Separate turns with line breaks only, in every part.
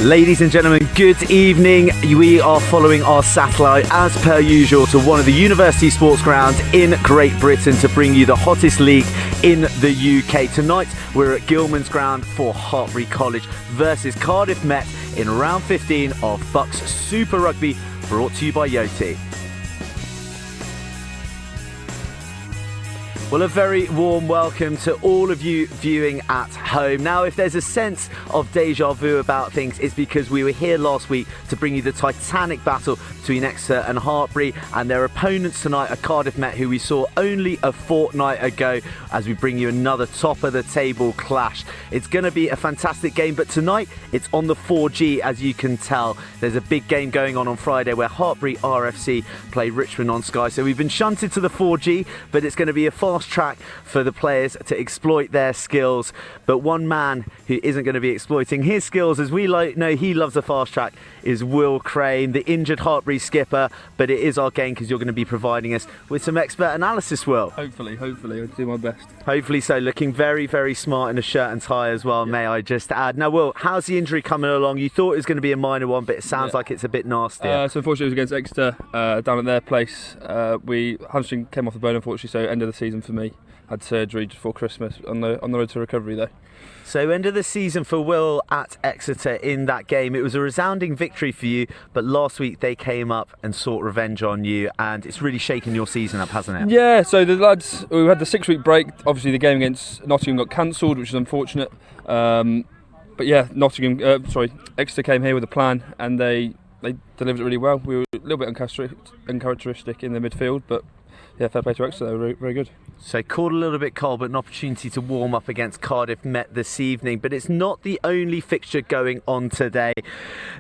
Ladies and gentlemen, good evening. We are following our satellite as per usual to one of the university sports grounds in Great Britain to bring you the hottest league in the UK. Tonight we're at Gilman's ground for Hartpury College versus Cardiff Met in round 15 of BUCS Super Rugby, brought to you by Yoti. Well, a very warm welcome to all of you viewing at home. Now, if there's a sense of deja vu about things, it's because we were here last week to bring you the titanic battle between Exeter and Hartpury, and their opponents tonight are Cardiff Met, who we saw only a fortnight ago, as we bring you another top of the table clash. It's going to be a fantastic game, but tonight it's on the 4G, as you can tell. There's a big game going on Friday where Hartpury RFC play Richmond on Sky. So we've been shunted to the 4G, but it's going to be a fast track for the players to exploit their skills. But one man who isn't going to be exploiting his skills, as we know he loves a fast track, is Will Crane, the injured Hartpury skipper. But it is our game because you're going to be providing us with some expert analysis, Will.
Hopefully I'll do my best.
Hopefully so. Looking very, very smart in a shirt and tie as well, may I just add. Now, Will, how's the injury coming along? You thought it was going to be a minor one, but it sounds like it's a bit nastier.
So unfortunately it was against Exeter down at their place. Hamstring came off the bone, unfortunately, so end of the season for me. Had surgery just before Christmas, on the road to recovery though.
So end of the season for Will at Exeter in that game. It was a resounding victory for you, but last week they came up and sought revenge on you, and it's really shaken your season up, hasn't it?
Yeah, so the lads, we had the 6-week break. Obviously the game against Nottingham got cancelled, which is unfortunate. But yeah, Exeter came here with a plan, and they delivered it really well. We were a little bit uncharacteristic in the midfield, but yeah, fair play to Exeter, they were very good.
So caught a little bit cold, but an opportunity to warm up against Cardiff Met this evening. But it's not the only fixture going on today.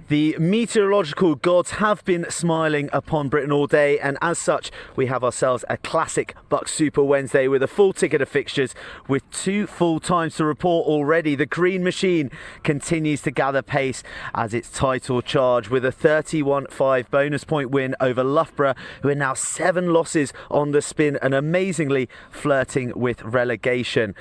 The meteorological gods have been smiling upon Britain all day, and as such, we have ourselves a classic BUCS Super Wednesday with a full ticket of fixtures with 2 full times to report already. The Green Machine continues to gather pace as its title charge with a 31-5 bonus point win over Loughborough, who are now 7 losses on the spin and amazingly flirting with relegation.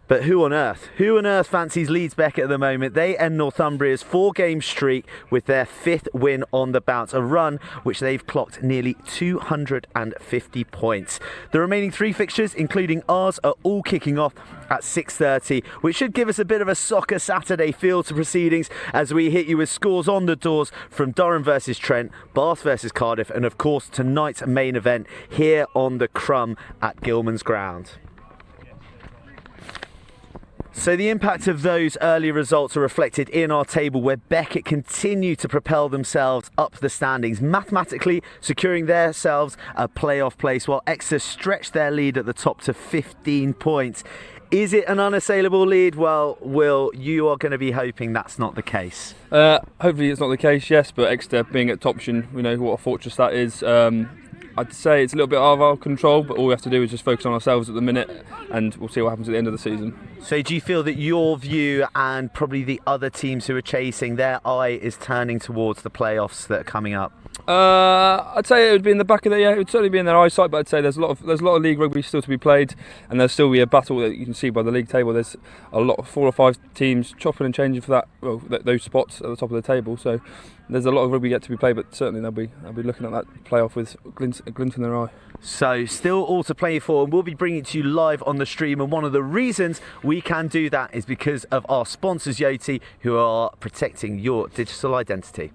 But who on earth fancies Leeds Beckett at the moment? They end Northumbria's 4-game streak with their 5th win on the bounce, a run which they've clocked nearly 250 points. The remaining 3 fixtures, including ours, are all kicking off at 6:30, which should give us a bit of a soccer Saturday feel to proceedings as we hit you with scores on the doors from Durham versus Trent, Bath versus Cardiff, and of course tonight's main event here on the Crumb at Gilman's ground. So the impact of those early results are reflected in our table, where Beckett continue to propel themselves up the standings, mathematically securing themselves a playoff place, while Exeter stretch their lead at the top to 15 points. Is it an unassailable lead? Well, Will, you are going to be hoping that's not the case.
Hopefully it's not the case, yes, but Exeter being at top option, we know what a fortress that is. I'd say it's a little bit out of our control, but all we have to do is just focus on ourselves at the minute, and we'll see what happens at the end of the season.
So do you feel that your view, and probably the other teams who are chasing, their eye is turning towards the playoffs that are coming up?
I'd say it would be in the back of it would certainly be in their eyesight, but I'd say there's a lot of league rugby still to be played, and there'll still be a battle that you can see by the league table. There's a lot of 4 or 5 teams chopping and changing for those spots at the top of the table. So there's a lot of rugby yet to be played, but certainly they'll be looking at that playoff with a glint in their eye.
So still all to play for, and we'll be bringing it to you live on the stream, and one of the reasons we can do that is because of our sponsors Yoti, who are protecting your digital identity.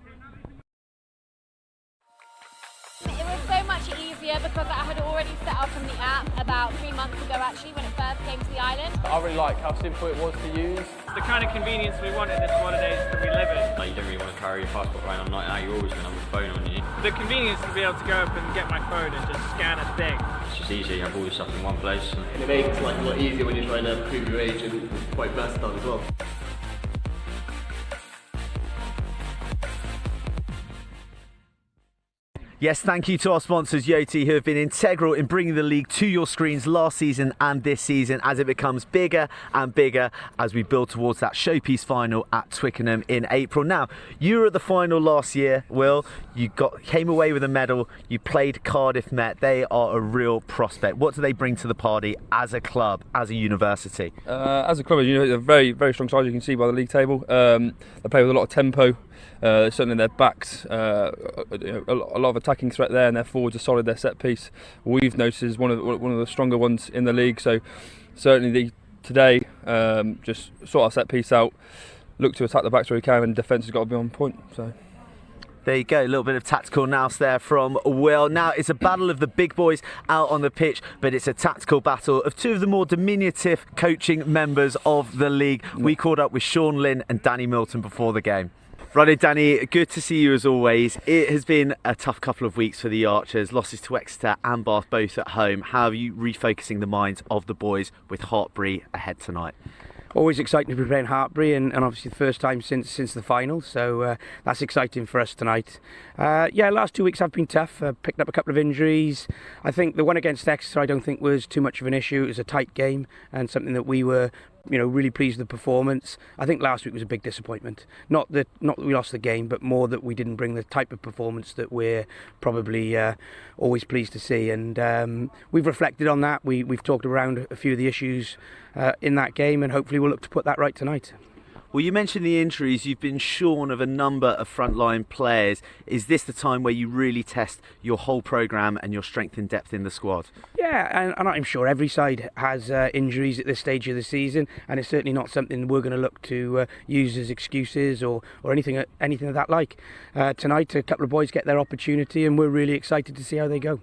Because I had already set up on the app about 3 months ago, actually, when it first came to the island.
I really like how simple it was to use.
The kind of convenience we want in this holidays that we live in.
Like, you don't really want to carry your passport around all night now, you're always going to have a phone on you.
The convenience to be able to go up and get my phone and just scan a thing.
It's just easy, you have all your stuff in one place.
And it makes life a lot easier when you're trying to prove your age, and it's quite versatile as well.
Yes, thank you to our sponsors, Yoti, who have been integral in bringing the league to your screens last season and this season as it becomes bigger and bigger as we build towards that showpiece final at Twickenham in April. Now, you were at the final last year, Will. You came away with a medal. You played Cardiff Met. They are a real prospect. What do they bring to the party as a club, as a university?
As a club, they're very, very strong side. You can see by the league table. They play with a lot of tempo. Certainly their backs, a lot of attacking threat there, and their forwards are solid. Their set piece, we've noticed, is one of the stronger ones in the league. So certainly today, just sort our set piece out, look to attack the backs where we can, and defence has got to be on point. So.
There you go, a little bit of tactical nous there from Will. Now, it's a battle of the big boys out on the pitch, but it's a tactical battle of two of the more diminutive coaching members of the league. We caught up with Sean Lynn and Danny Milton before the game. Righto, Danny, good to see you as always. It has been a tough couple of weeks for the Archers, losses to Exeter and Bath both at home. How are you refocusing the minds of the boys with Hartpury ahead tonight?
Always exciting to be playing Hartpury, and obviously the first time since the final, so that's exciting for us tonight. Last 2 weeks have been tough. Picked up a couple of injuries. I think the one against Exeter I don't think was too much of an issue. It was a tight game and something that we were really pleased with the performance. I think last week was a big disappointment. Not that we lost the game, but more that we didn't bring the type of performance that we're probably always pleased to see. And we've reflected on that. We've talked around a few of the issues in that game, and hopefully we'll look to put that right tonight.
Well, you mentioned the injuries. You've been shorn of a number of frontline players. Is this the time where you really test your whole programme and your strength and depth in the squad?
Yeah, and I'm sure every side has injuries at this stage of the season, and it's certainly not something we're going to look to use as excuses or anything of that like. Tonight, a couple of boys get their opportunity, and we're really excited to see how they go.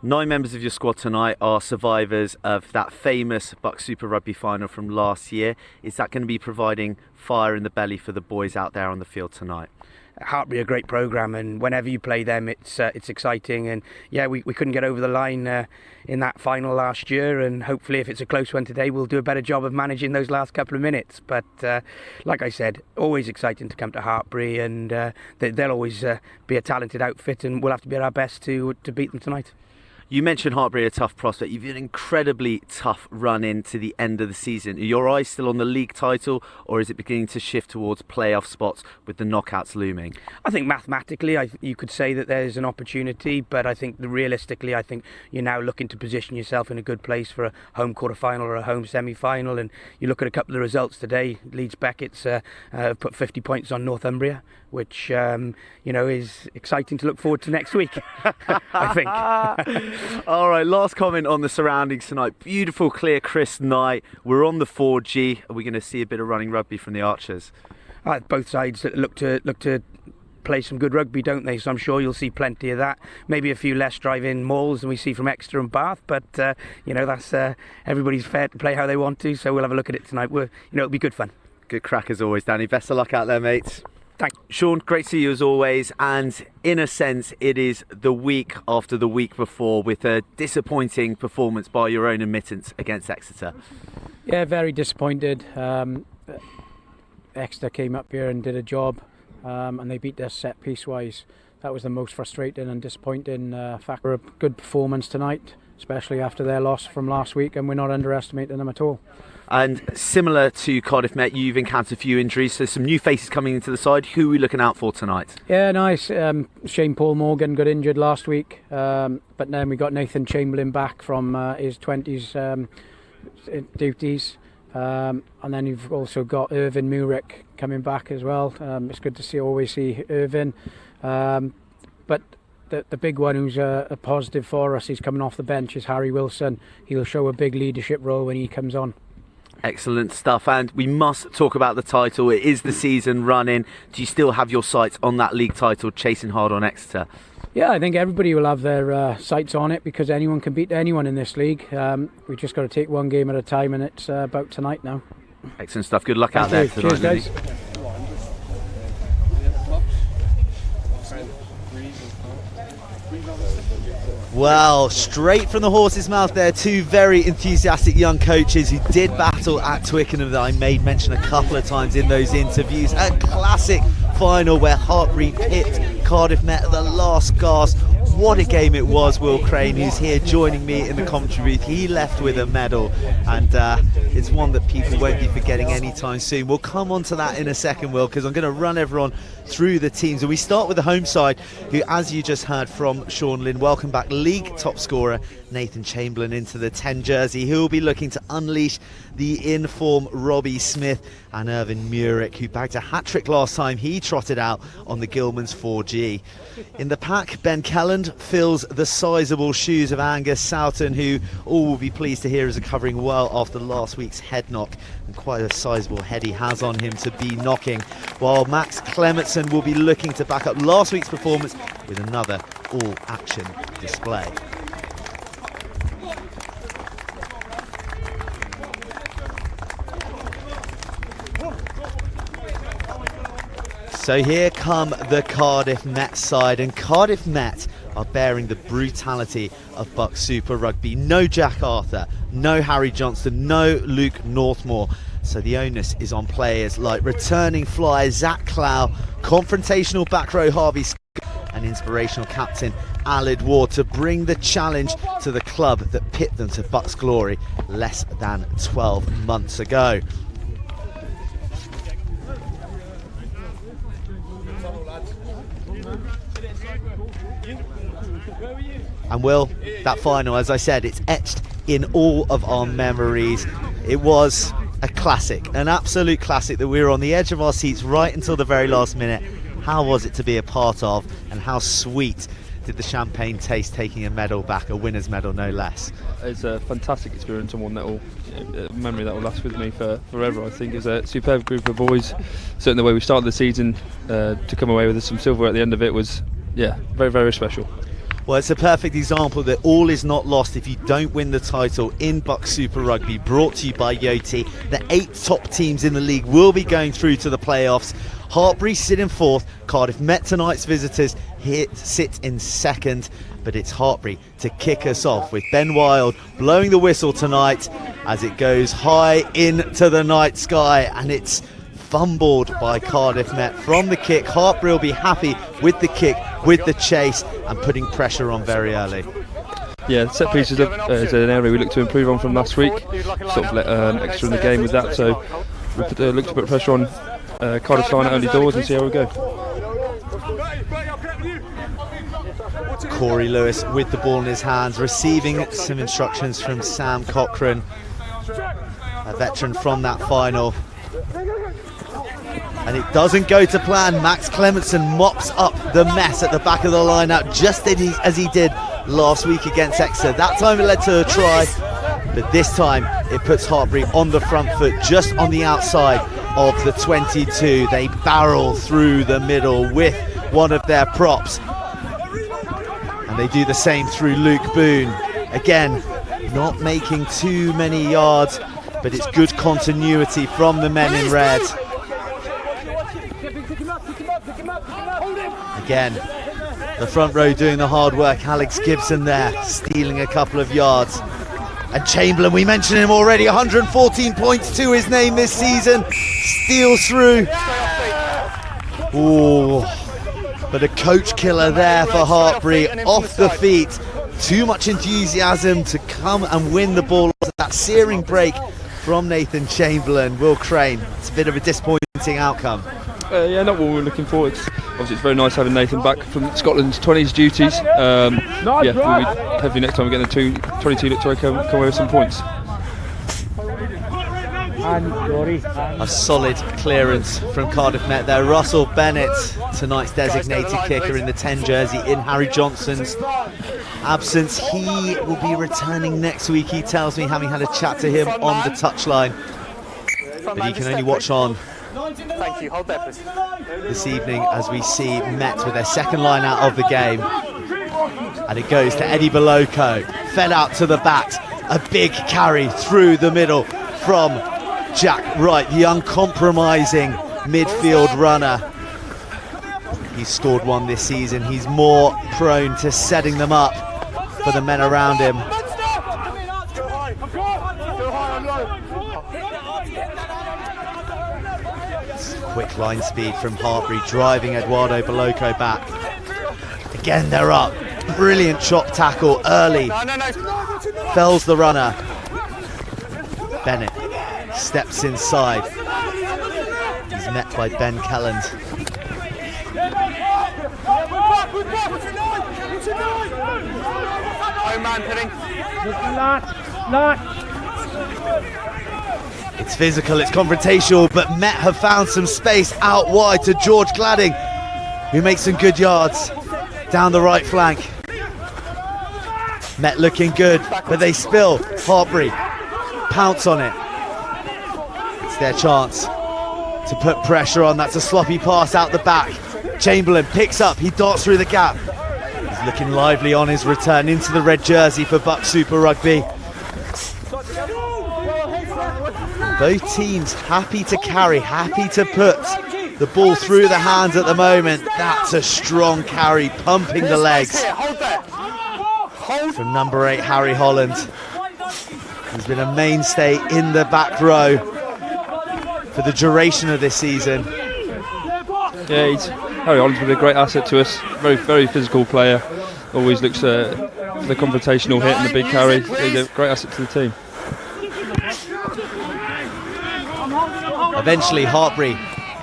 9 members of your squad tonight are survivors of that famous BUCS Super Rugby final from last year. Is that going to be providing fire in the belly for the boys out there on the field tonight?
Hartpury, a great programme, and whenever you play them, it's exciting. And yeah, we couldn't get over the line in that final last year, and hopefully if it's a close one today, we'll do a better job of managing those last couple of minutes. But like I said, always exciting to come to Hartpury, and they'll always be a talented outfit, and we'll have to be at our best to beat them tonight.
You mentioned Hartpury, a tough prospect. You've had an incredibly tough run into the end of the season. Are your eyes still on the league title, or is it beginning to shift towards playoff spots with the knockouts looming?
I think mathematically you could say that there's an opportunity, but I think realistically, I think you're now looking to position yourself in a good place for a home quarter-final or a home semi-final. And you look at a couple of the results today. Leeds Beckett's put 50 points on Northumbria, which is exciting to look forward to next week, I think.
All right, last comment on the surroundings tonight. Beautiful, clear, crisp night. We're on the 4G. Are we going to see a bit of running rugby from the Archers?
Both sides look to play some good rugby, don't they? So I'm sure you'll see plenty of that. Maybe a few less drive-in mauls than we see from Exeter and Bath, but that's everybody's fair to play how they want to. So we'll have a look at it tonight. It'll be good fun.
Good crack as always, Danny. Best of luck out there, mates.
Thanks.
Sean, great to see you as always, and in a sense it is the week after the week before with a disappointing performance by your own admittance against Exeter.
Yeah, very disappointed. Exeter came up here and did a job, and they beat us set piece wise. That was the most frustrating and disappointing factor. A good performance tonight, especially after their loss from last week, and we're not underestimating them at all.
And similar to Cardiff Met, you've encountered a few injuries, so some new faces coming into the side. Who are we looking out for tonight?
Yeah, nice. Shane Paul Morgan got injured last week, but then we got Nathan Chamberlain back from his 20s duties. And then you've also got Irvin Murick coming back as well. It's good to always see Irvin. But the big one who's a positive for us, he's coming off the bench, is Harry Wilson. He'll show a big leadership role when he comes on.
Excellent stuff, and we must talk about the title. It is the season running. Do you still have your sights on that league title, chasing hard on Exeter?
Yeah, I think everybody will have their sights on it, because anyone can beat anyone in this league. We've just got to take one game at a time, and it's about tonight now.
Excellent stuff. Good luck out there tonight.
Cheers, guys.
Well, straight from the horse's mouth there, two very enthusiastic young coaches who did battle at Twickenham that I made mention a couple of times in those interviews. A classic final where Hartpury pipped Cardiff Met at the last gasp. What a game it was. Will Crane, who's here joining me in the commentary booth, he left with a medal, and it's one that people won't be forgetting anytime soon. We'll come on to that in a second, Will, because I'm going to run everyone through the teams, and we start with the home side, who, as you just heard from Sean Lynn, welcome back league top scorer Nathan Chamberlain into the 10 jersey. He'll be looking to unleash the in-form Robbie Smith, and Irvin Murick, who bagged a hat-trick last time he trotted out on the Gilman's 4G. In the pack, Ben Kelland fills the sizable shoes of Angus Soughton, who all will be pleased to hear is recovering well after last week's head knock, and quite a sizable head he has on him to be knocking, while Max Clementson will be looking to back up last week's performance with another all-action display. So here come the Cardiff Met side, and Cardiff Met are bearing the brutality of BUCS Super Rugby. No Jack Arthur, no Harry Johnston, no Luke Northmore. So the onus is on players like returning flyer Zach Clow, confrontational back row Harvey Scott, and inspirational captain Alid Ward to bring the challenge to the club that pit them to BUCS glory less than 12 months ago. And Will, that final, as I said, it's etched in all of our memories. It was a classic, an absolute classic that we were on the edge of our seats right until the very last minute. How was it to be a part of, and how sweet did the champagne taste taking a medal back, a winner's medal no less?
It's a fantastic experience, and one that will, a memory that will last with me forever. I think it was a superb group of boys. Certainly the way we started the season, to come away with some silver at the end of it was, yeah, very, very special.
Well, it's a perfect example that all is not lost if you don't win the title in BUCS Super Rugby, brought to you by Yoti. The 8 top teams in the league will be going through to the playoffs. Hartpury sit in 4th, Cardiff Met, tonight's visitors, sit in 2nd, but it's Hartpury to kick us off with Ben Wild blowing the whistle tonight as it goes high into the night sky, and it's fumbled by Cardiff Met from the kick. Hartpury will be happy with the kick, with the chase, and putting pressure on very early.
Yeah, set pieces is an area we look to improve on from last week. Sort of let extra in the game with that, so we look to put pressure on Cardiff's line at early doors and see how we go.
Corey Lewis with the ball in his hands, receiving some instructions from Sam Cochrane, a veteran from that final. And it doesn't go to plan. Max Clementson mops up the mess at the back of the line-out, just as he did last week against Exeter. That time it led to a try, but this time it puts Hartpury on the front foot, just on the outside of the 22. They barrel through the middle with one of their props, and they do the same through Luke Boone. Again, not making too many yards, but it's good continuity from the men in red. Again, the front row doing the hard work. Alex Gibson there, stealing a couple of yards. And Chamberlain, we mentioned him already, 114 points to his name this season. Steals through. Ooh, but a coach killer there for Hartpury, off the feet. Too much enthusiasm to come and win the ball. That searing break from Nathan Chamberlain. Will Crane, it's a bit of a disappointing outcome.
Yeah, not what we were looking for. Obviously it's very nice having Nathan back from Scotland's 20s duties. Yeah, we'll be hopefully next time we get the 22 look to come away with some points.
A solid clearance from Cardiff Met there. Russell Bennett, tonight's designated kicker in the 10 jersey, in Harry Johnston's absence. He will be returning next week, he tells me, having had a chat to him on the touchline. But he can only watch on.
Thank you. Hold there, please.
This evening as we see Met with their second line out of the game. And it goes to Eddie Beloco, fed out to the backs. A big carry through the middle from Jack Wright, the uncompromising midfield runner. He's scored one this season. He's more prone to setting them up for the men around him. Quick line speed from Hartpury, driving Eduardo Beloco back. Again, they're up. Brilliant chop tackle early. Fells the runner. Bennett steps inside. He's met by Ben Kelland. It's physical, it's confrontational, but Met have found some space out wide to George Gladding, who makes some good yards down the right flank. Met looking good, but they spill. Hartpury pounce on it. It's their chance to put pressure on. That's a sloppy pass out the back. Chamberlain picks up, he darts through the gap. He's looking lively on his return into the red jersey for BUCS Super Rugby. Both teams happy to carry, happy to put the ball through the hands at the moment. That's a strong carry, pumping the legs from number 8, Harry Holland. He's been a mainstay in the back row for the duration of this season.
Yeah, Harry Holland's been a great asset to us. Very, very physical player. Always looks for the confrontational hit and the big carry. He's a great asset to the team.
Eventually, Hartpury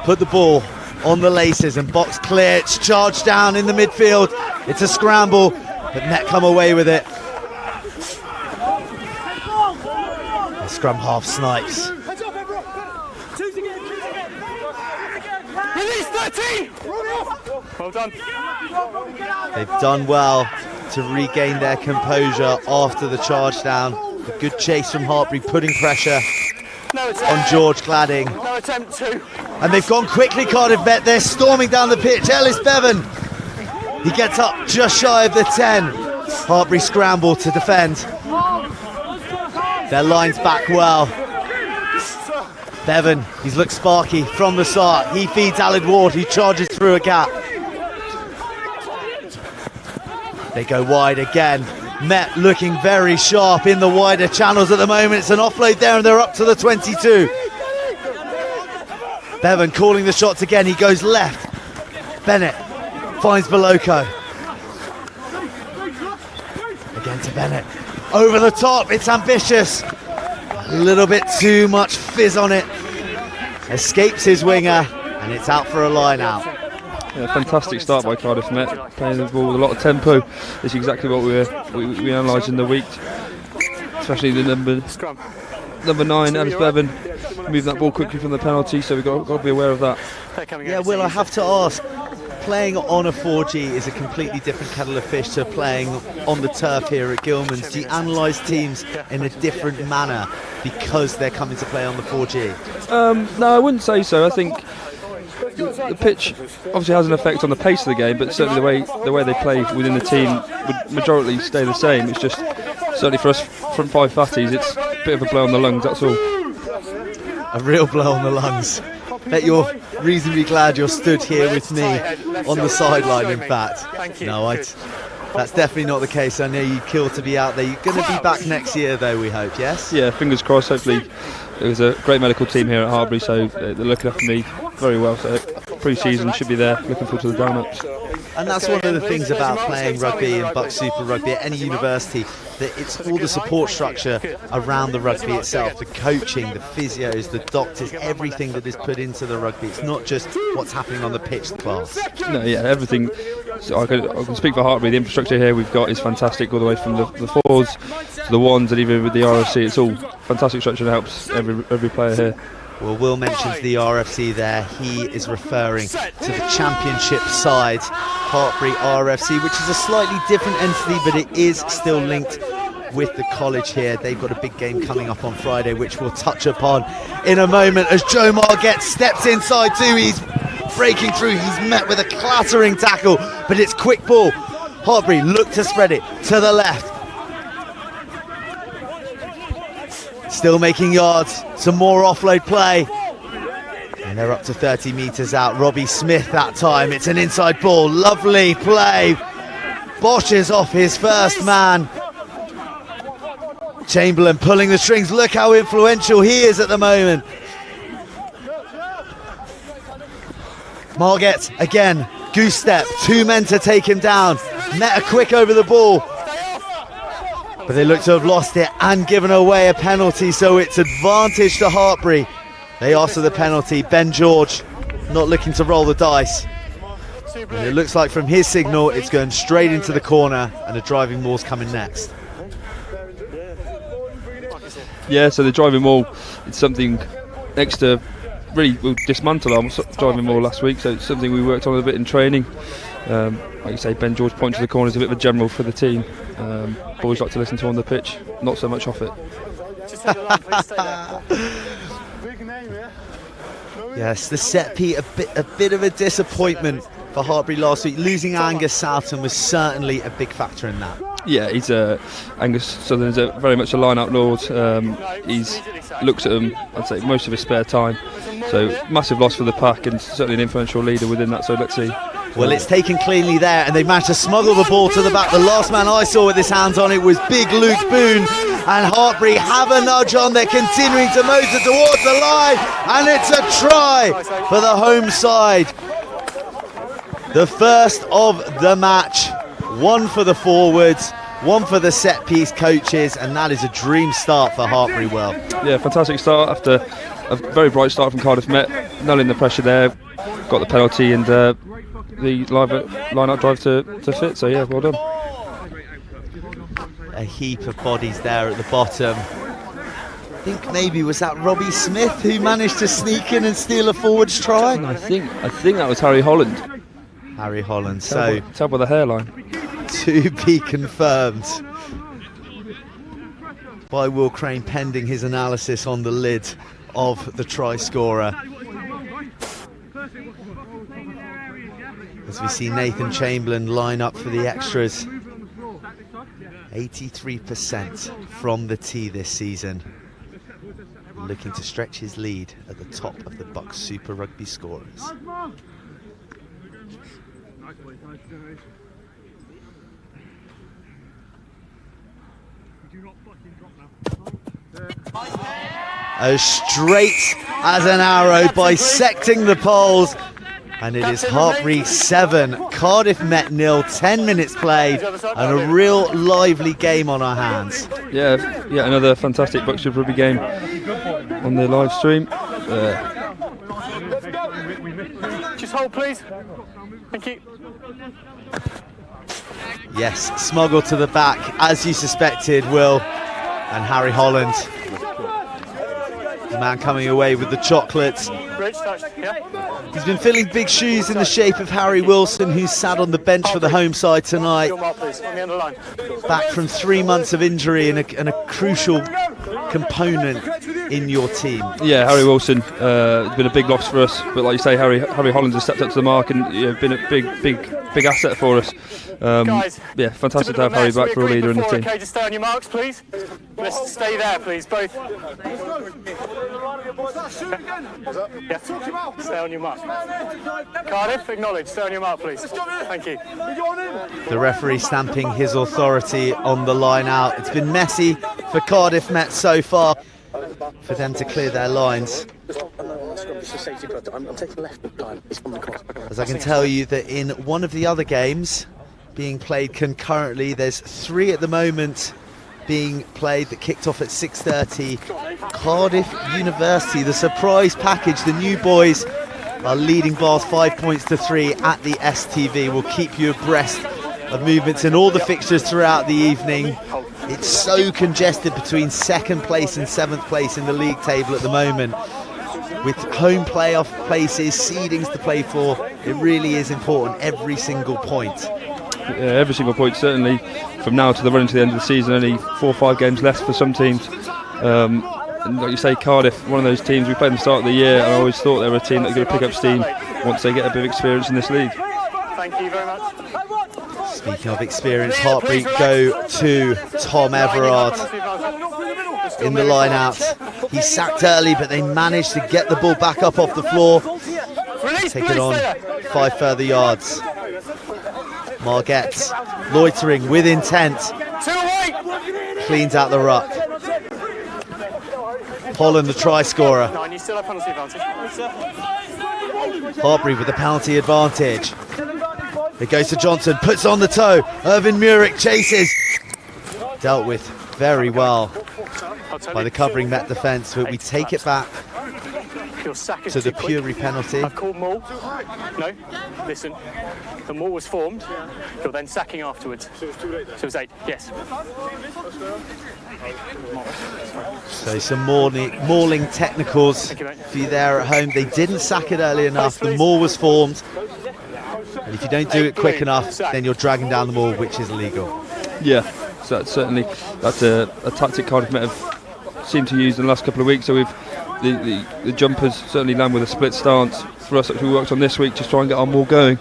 put the ball on the laces and box clear. It's charged down in the midfield. It's a scramble, but Met come away with it. The scrum half snipes.
Release 13! Well done.
They've done well to regain their composure after the charge down. A good chase from Hartpury, putting pressure on George Gladding.
No attempt to.
And they've gone quickly, Cardiff Met. They're storming down the pitch. Ellis Bevan, he gets up just shy of the 10. Hartpury scramble to defend. Their line's back well. Bevan, he's looked sparky from the start. He feeds Aled Ward, he charges through a gap. They go wide again. Met looking very sharp in the wider channels at the moment. It's an offload there and they're up to the 22. Bevan calling the shots again. He goes left. Bennett finds Boloko. Again to Bennett. Over the top. It's ambitious. A little bit too much fizz on it. Escapes his winger and it's out for a line out.
Yeah, fantastic start by Cardiff Met, playing the ball with a lot of tempo. This is exactly what we analysed in the week, especially the number 9, Ellis Bevan, moving that ball quickly from the penalty, so we've got to be aware of that.
Yeah, Will, I have to ask, playing on a 4G is a completely different kettle of fish to playing on the turf here at Gilman's. Do you analyse teams in a different manner because they're coming to play on the 4G?
No, I wouldn't say so. I think the pitch obviously has an effect on the pace of the game, but certainly the way they play within the team would majority stay the same. It's just, certainly for us front 5 fatties, it's a bit of a blow on the lungs, that's all.
A real blow on the lungs. Bet you're reasonably glad you're stood here with me on the sideline, in fact. No, that's definitely not the case. I know you'd kill to be out there. You're going to be back next year though, we hope, yes?
Yeah, fingers crossed. Hopefully there's a great medical team here at Hartpury, so they're looking after me very well, so pre-season should be there. Looking forward to the down-ups.
And that's one of the things about playing rugby and BUCS Super Rugby at any university, that it's all the support structure around the rugby itself, the coaching, the physios, the doctors, everything that is put into the rugby. It's not just what's happening on the pitch, the class.
No, yeah, everything. So I can speak for Hartpury. The infrastructure here we've got is fantastic, all the way from the 4s to the 1s, and even with the RFC, it's all fantastic structure and helps every player here.
Well, Will mentions the RFC there. He is referring to the championship side, Hartpury RFC, which is a slightly different entity, but it is still linked with the college here. They've got a big game coming up on Friday, which we'll touch upon in a moment as Joe Margett steps inside too. He's breaking through. He's met with a clattering tackle, but it's quick ball. Hartpury look to spread it to the left. Still making yards, some more offload play. And they're up to 30 metres out. Robbie Smith that time. It's an inside ball. Lovely play. Bosch is off his first man. Chamberlain pulling the strings. Look how influential he is at the moment. Marget again, goose step, 2 men to take him down. Met are quick over the ball, but they look to have lost it and given away a penalty, so it's advantage to Hartpury. They ask for the penalty. Ben George not looking to roll the dice. And it looks like from his signal it's going straight into the corner, and a driving maul's coming next.
Yeah, so the driving maul, it's something next to, really, we'll dismantle our driving maul last week, so it's something we worked on a bit in training. Like you say, Ben George point to the corner is a bit of a general for the team. Boys like to listen to on the pitch, not so much off it.
Yes, the set piece, a bit of a disappointment for Hartpury last week. Losing Angus Soughton was certainly a big factor in that.
Yeah, he's Angus Southern's very much a line-out lord. He's looks at them, I'd say, most of his spare time. So massive loss for the pack, and certainly an influential leader within that. So let's see.
Well, it's taken cleanly there, and they've managed to smuggle the ball to the back. The last man I saw with his hands on it was big Luke Boone, and Hartpury have a nudge on. They're continuing to motor towards the line, and it's a try for the home side. The first of the match, one for the forwards, one for the set piece coaches, and that is a dream start for Hartpury. Well,
yeah, fantastic start after a very bright start from Cardiff Met, nulling the pressure there, got the penalty, and the line-out drive to fit. So yeah, well done.
A heap of bodies there at the bottom. I think maybe was that Robbie Smith who managed to sneak in and steal a forwards try.
I think that was Harry Holland.
Harry Holland.
Tell by the hairline.
To be confirmed by Will Crane, pending his analysis on the lid of the try scorer. As we see Nathan Chamberlain line up for the extras. 83% from the tee this season. Looking to stretch his lead at the top of the BUCS Super Rugby scorers. As straight as an arrow, bisecting the poles, and it is Hartpury 7, Cardiff Met 0, 10 minutes played, and a real lively game on our hands.
Yeah, another fantastic BUCS Super Rugby game on the live stream.
Just hold, please. Thank you.
Yes, smuggled to the back, as you suspected, Will, and Harry Holland. The man coming away with the chocolates. He's been filling big shoes in the shape of Harry Wilson, who's sat on the bench for the home side tonight. Back from 3 months of injury and a crucial component in your team.
Yeah, Harry Wilson has been a big loss for us, but like you say, Harry Holland has stepped up to the mark and been a big asset for us. Yeah, fantastic to have Harry back for a leader in the team.
Okay, just stay on your marks, please. Let's stay there, please, both. Yeah. Stay on your mark. Cardiff, acknowledge. Stay on your mark, please. Thank you.
The referee stamping his authority on the line out. It's been messy for Cardiff Met so far, for them to clear their lines. As I can tell you that in one of the other games being played concurrently, there's 3 at the moment being played that kicked off at 6:30. Cardiff University, the surprise package, the new boys are leading Bars 5 points to 3 at the STV. We'll keep you abreast of movements in all the fixtures throughout the evening. It's so congested between 2nd place and 7th place in the league table at the moment. With home playoff places, seedings to play for, it really is important, every single point.
Yeah, every single point, certainly from now to the run to the end of the season. Only 4 or 5 games left for some teams. And like you say, Cardiff, one of those teams we played at the start of the year, and I always thought they were a team that were going to pick up steam once they get a bit of experience in this league.
Thank you very much.
Speaking of experience, Hartpury go to Tom Everard in the line out. He's sacked early, but they managed to get the ball back up off the floor. Take it on 5 further yards. Marget loitering with intent. Cleans out the ruck. Holland, the try scorer. Hartpury with the penalty advantage. It goes to Johnson, puts on the toe. Irvin Murick chases. Dealt with very well by the covering Met defence, but we take it back to the Puri penalty.
I've called maul. No, listen. The maul was formed. You're then sacking afterwards. So it was 8. Yes.
So some mauling technicals for you there at home. They didn't sack it early enough. The maul was formed. And if you don't do it quick enough, then you're dragging down the maul, which is illegal.
Yeah, so that's a tactic Cardiff Met have seemed to use in the last couple of weeks. So the jumpers certainly land with a split stance. For us, we worked on this week, just try and get our maul going.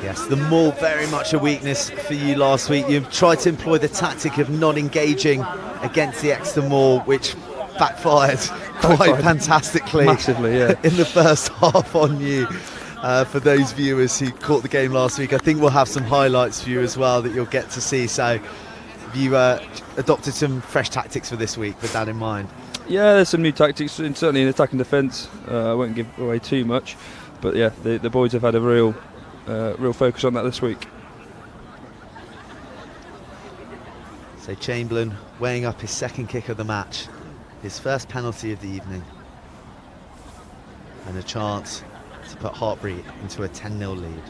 Yes, the maul very much a weakness for you last week. You tried to employ the tactic of not engaging against the extra maul, which backfired quite fantastically.
Massively, yeah.
In the first half on you. For those viewers who caught the game last week, I think we'll have some highlights for you as well that you'll get to see. So you adopted some fresh tactics for this week with that in mind.
Yeah, there's some new tactics, certainly in attack and defence. I won't give away too much, but yeah, the boys have had a real focus on that this week.
So Chamberlain weighing up his second kick of the match, his first penalty of the evening, and a chance to put Hartpury into a 10-0 lead.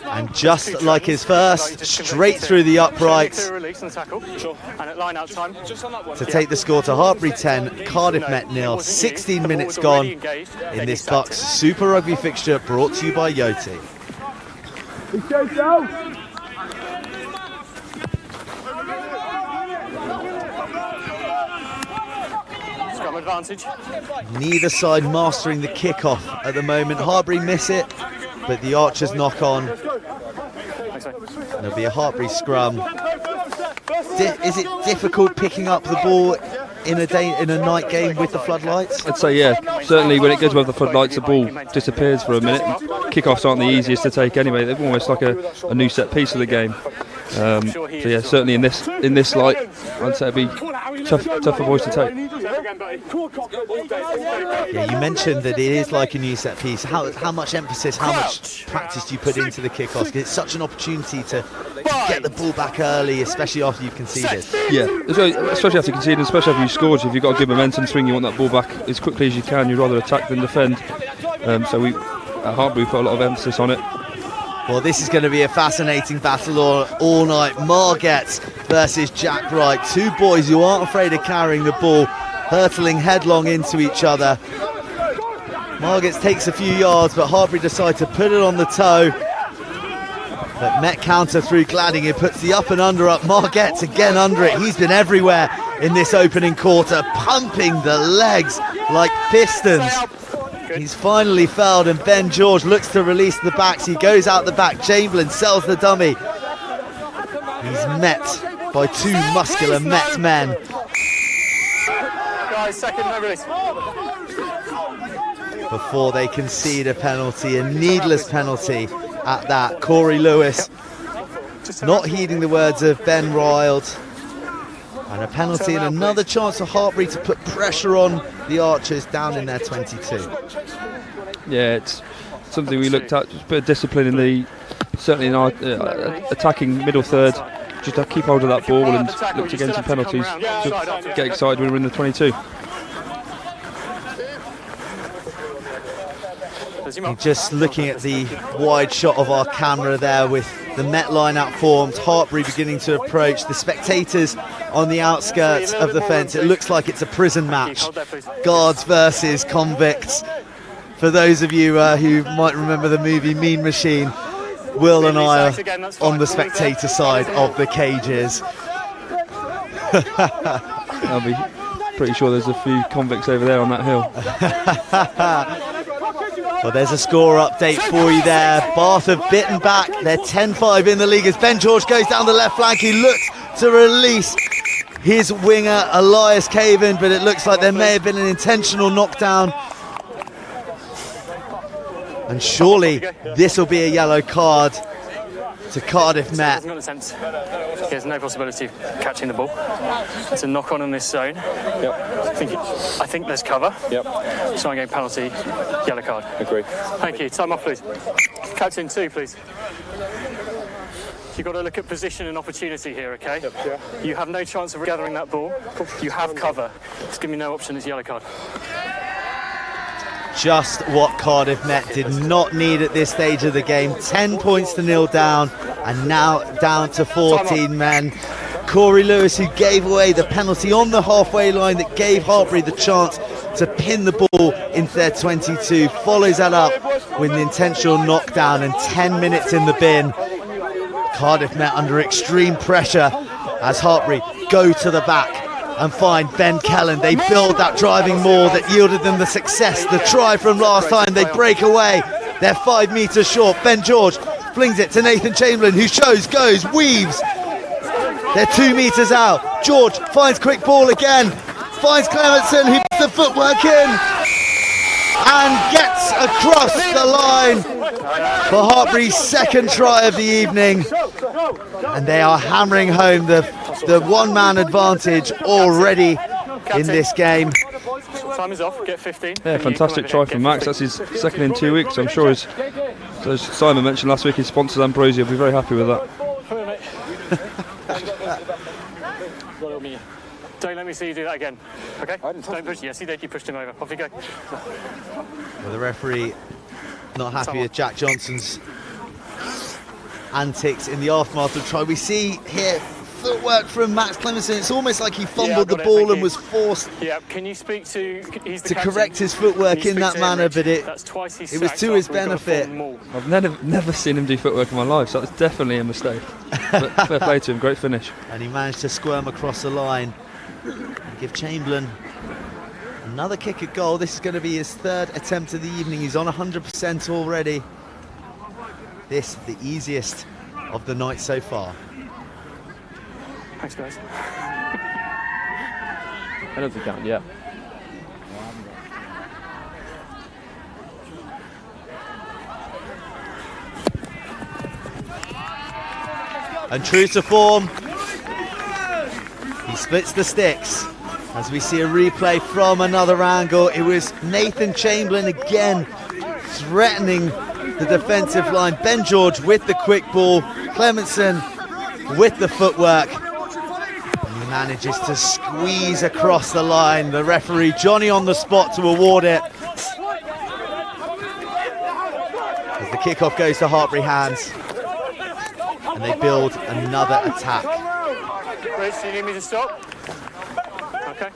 And just like his first, straight through the uprights to take the score to Hartpury 10, Cardiff Met 0. 16 minutes gone in this BUCS Super Rugby fixture brought to you by Yoti.
Advantage.
Neither side mastering the kickoff at the moment. Hartpury miss it, but the Archers knock on. There'll be a Hartpury scrum. Is it difficult picking up the ball in a night game with the floodlights?
I'd say yeah. Certainly when it goes above the floodlights, the ball disappears for a minute. Kickoffs aren't the easiest to take anyway. They're almost like a new set piece of the game. So yeah, certainly in this light, I'd say it'd be tough for boys to take.
Yeah, you mentioned that it is like a new set piece. How much emphasis, how much practice do you put into the kickoffs? Because it's such an opportunity to get the ball back early, especially after you've conceded.
Yeah, especially after conceding, especially after you've scored. If you've got a good momentum swing, you want that ball back as quickly as you can. You'd rather attack than defend. So we at Hartpury put a lot of emphasis on it.
Well, this is going to be a fascinating battle all night. Marget versus Jack Wright. Two boys who aren't afraid of carrying the ball, hurtling headlong into each other. Marget takes a few yards, but Hartpury decide to put it on the toe. But Met counter through Gladding. It puts the up and under up. Marget's again under it. He's been everywhere in this opening quarter, pumping the legs like pistons. He's finally fouled, and Ben George looks to release the backs. He goes out the back. Chamberlain sells the dummy. He's met by two muscular Met men.
Guys, second, no release.
Before they concede a penalty, a needless penalty at that. Corey Lewis not heeding the words of Ben Rild. And a penalty and another chance for Hartpury to put pressure on the Archers down in their 22.
Yeah, it's something we looked at. Just a bit of discipline certainly in our attacking middle third. Just to keep hold of that ball and look to gain some penalties. To get excited when we're in the 22.
Just looking at the wide shot of our camera there with the Met line out formed, Hartpury beginning to approach, the spectators on the outskirts of the fence. It looks like it's a prison match, guards versus convicts. For those of you who might remember the movie Mean Machine, Will and I are on the spectator side of the cages.
I'll be pretty sure there's a few convicts over there on that hill.
Well, there's a score update for you there. Bath have bitten back. They're 10-5 in the league as Ben George goes down the left flank. He looks to release his winger, Elias Caven, but it looks like there may have been an intentional knockdown. And surely this will be a yellow card to Cardiff Met.
He has no possibility of catching the ball. It's a knock on this zone. I think there's cover. So I'm going penalty, yellow card.
Agree.
Thank you. Time off, please. Captain 2, please. You've got to look at position and opportunity here, okay? You have no chance of gathering that ball. You have cover. It's giving me no option. It's yellow card.
Just what Cardiff Met did not need at this stage of the game. 10 points to 0 down, and now down to 14 men. Corey Lewis, who gave away the penalty on the halfway line that gave Hartpury the chance to pin the ball into their 22, follows that up with an intentional knockdown, and 10 minutes in the bin. Cardiff Met under extreme pressure as Hartpury go to the back and find Ben Kellen. They build that driving maul that yielded them the success, the try from last time. They break away. They're 5 metres short. Ben George flings it to Nathan Chamberlain, who goes, weaves. They're 2 metres out. George finds quick ball again. Finds Clementson, who puts the footwork in and gets across the line for Hartpury's second try of the evening. And they are hammering home the one-man advantage already in this game.
Time is off. Get 15.
Yeah, fantastic try from Max. That's his second in 2 weeks. I'm sure, as Simon mentioned last week, his sponsors Ambrosia will be very happy with that.
Don't let me see you do that again. Okay? Don't push. Yes, he did. You pushed him over. Off you go.
Well, the referee not happy with Jack Johnson's antics in the aftermath of the try. We see here footwork from Max Clementson. It's almost like he fumbled the ball and was forced
can you speak to
correct his footwork in that manner, but it was to his benefit.
I've never seen him do footwork in my life, so that's definitely a mistake. But fair play to him, great finish.
And he managed to squirm across the line and give Chamberlain another kick at goal. This is going to be his third attempt of the evening. He's on 100% already. This the easiest of the night so far.
Thanks, guys.
Penalty count, yeah.
And true to form, he splits the sticks. As we see a replay from another angle, it was Nathan Chamberlain again threatening the defensive line. Ben George with the quick ball, Clementson with the footwork. And he manages to squeeze across the line. The referee, Johnny, on the spot to award it. As the kickoff goes to Hartpury hands. And they build another attack.
Rich, do you need me to stop? Okay.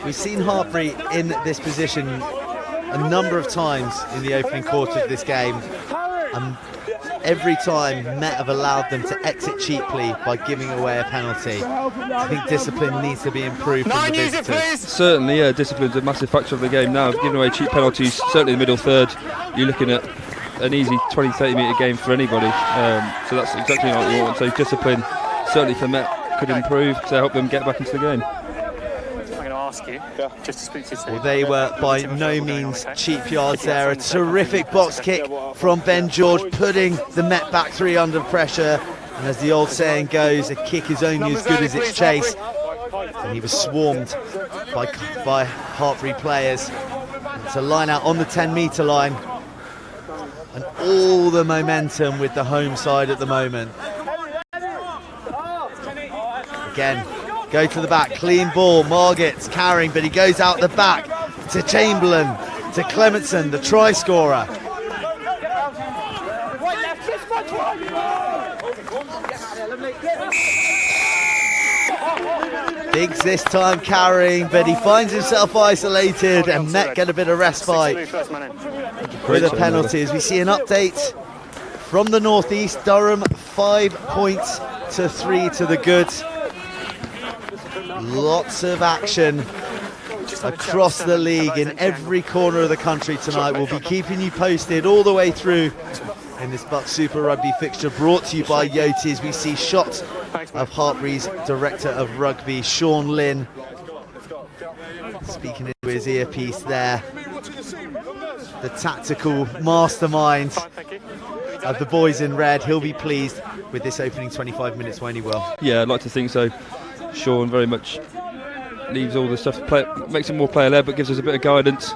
We've seen Hartpury in this position a number of times in the opening quarter of this game, and every time Met have allowed them to exit cheaply by giving away a penalty. I think discipline needs to be improved from the visitors.
Certainly, yeah, discipline's a massive factor of the game now. Giving away cheap penalties, certainly in the middle third, you're looking at an easy 20-30 metre game for anybody. So that's exactly what we want. So discipline, certainly for Met, could improve to help them get back into the game.
You, just to speak to you.
Well, they were by no means cheap yards there. A terrific box kick from Ben George, putting the Met back three under pressure. And as the old saying goes, a kick is only as good as its chase. And he was swarmed by Hartpury players. It's a line out on the 10-metre line. And all the momentum with the home side at the moment. Again, go to the back, clean ball, Marget's carrying, but he goes out the back to Chamberlain, to Clementson, the try scorer. Biggs this time carrying, but he finds himself isolated, and Met get a bit of respite with a penalty. As we see an update from the northeast, Durham 5 points to 3 to the good. Lots of action across the league in every corner of the country tonight. We'll be keeping you posted all the way through in this BUCS Super Rugby fixture, brought to you by Yotis. We see shots of Hartpury's Director of Rugby, Sean Lynn, speaking into his earpiece there. the tactical mastermind
Fine, thank you.
of the boys in red. He'll be pleased with this opening 25 minutes, won't he, Will?
Yeah, I'd like to think so. Sean very much leaves all the stuff to play, makes it more player-led, but gives us a bit of guidance.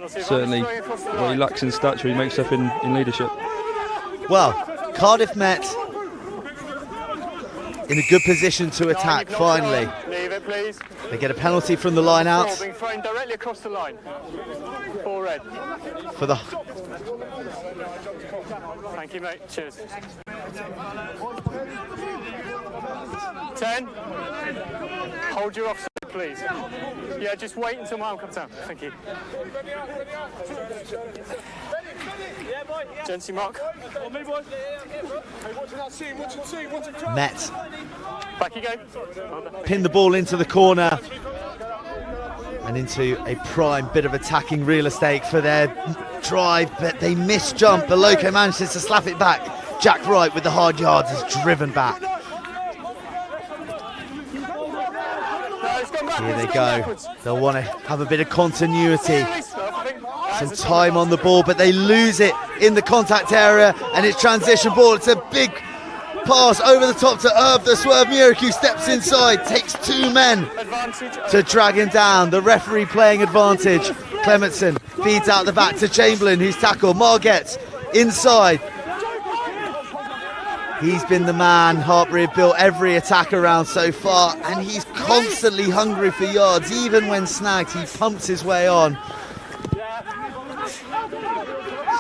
Certainly, what he lacks in stature, he makes up in leadership.
Well, Cardiff Met in a good position to attack finally.
Leave it, please.
They get a penalty from the line out
Ball being thrown directly across the line. 4 red.
for the.
Thank you, mate. Cheers. 10. Hold your offside, please. Yeah, just wait until my arm comes down. Thank you. Jency Mark.
Met
Back you go.
pin the ball into the corner and into a prime bit of attacking real estate for their drive, but they misjump. The Loco manages to slap it back. Jack Wright with the hard yards is driven back. Here they go. They'll want to have a bit of continuity. Some time on the ball, but they lose it in the contact area, and it's transition ball. It's a big pass over the top to Herb. The swerve Muriku steps inside, takes 2 men to drag him down. The referee playing advantage. Clementson feeds out the back to Chamberlain, who's tackled. Marget inside. He's been the man. Hartpury have built every attack around so far, and he's constantly hungry for yards. Even when snagged, he pumps his way on.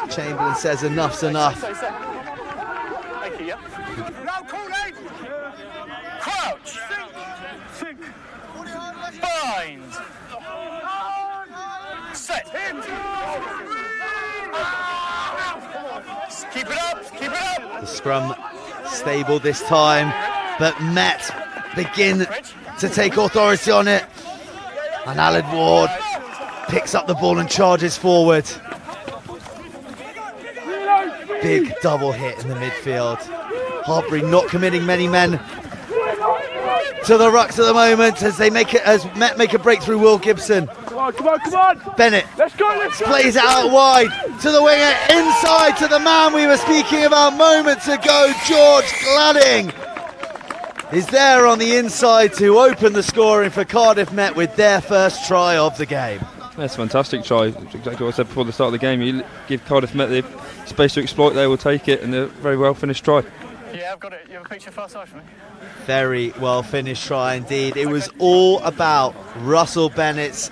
Chamberlain says enough's enough.
Thank you, yeah. Crouch. Bind. Set. Keep it up, keep it up.
The scrum stable this time, but Met begin to take authority on it. And Alan Ward picks up the ball and charges forward. Big double hit in the midfield. Hartpury not committing many men to the rucks at the moment as they make it, as Met make a breakthrough. Will Gibson.
Come on.
Bennett
Let's go.
plays it out wide to the winger, inside to the man we were speaking about moments ago. George Gladding is there on the inside to open the scoring for Cardiff Met with their first try of the game.
That's a fantastic try. It's exactly what I said before the start of the game. You give Cardiff Met the space to exploit, they will take it, and a very well finished try.
Yeah, I've got it. You have a picture far side for me?
Very well finished try indeed. It was all about Russell Bennett's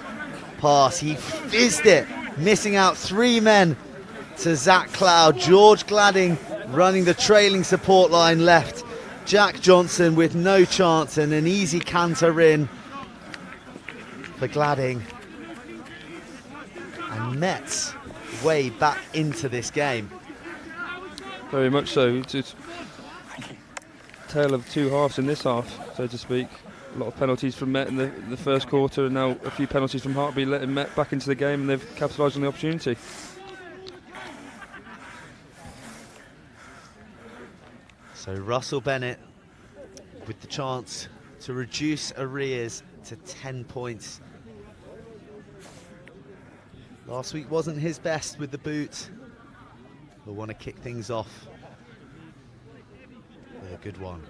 pass. He fizzed it, missing out 3 men to Zach Cloud. George Gladding running the trailing support line left. Jack Johnson with no chance, and an easy canter in for Gladding. And Met's way back into this game.
Very much so. It's tale of 2 halves in this half, so to speak. A lot of penalties from Met in the first quarter, and now a few penalties from Hartpury, letting Met back into the game, and they've capitalised on the opportunity.
So Russell Bennett with the chance to reduce arrears to 10 points. Last week wasn't his best with the boot. We'll want to kick things off with a good one.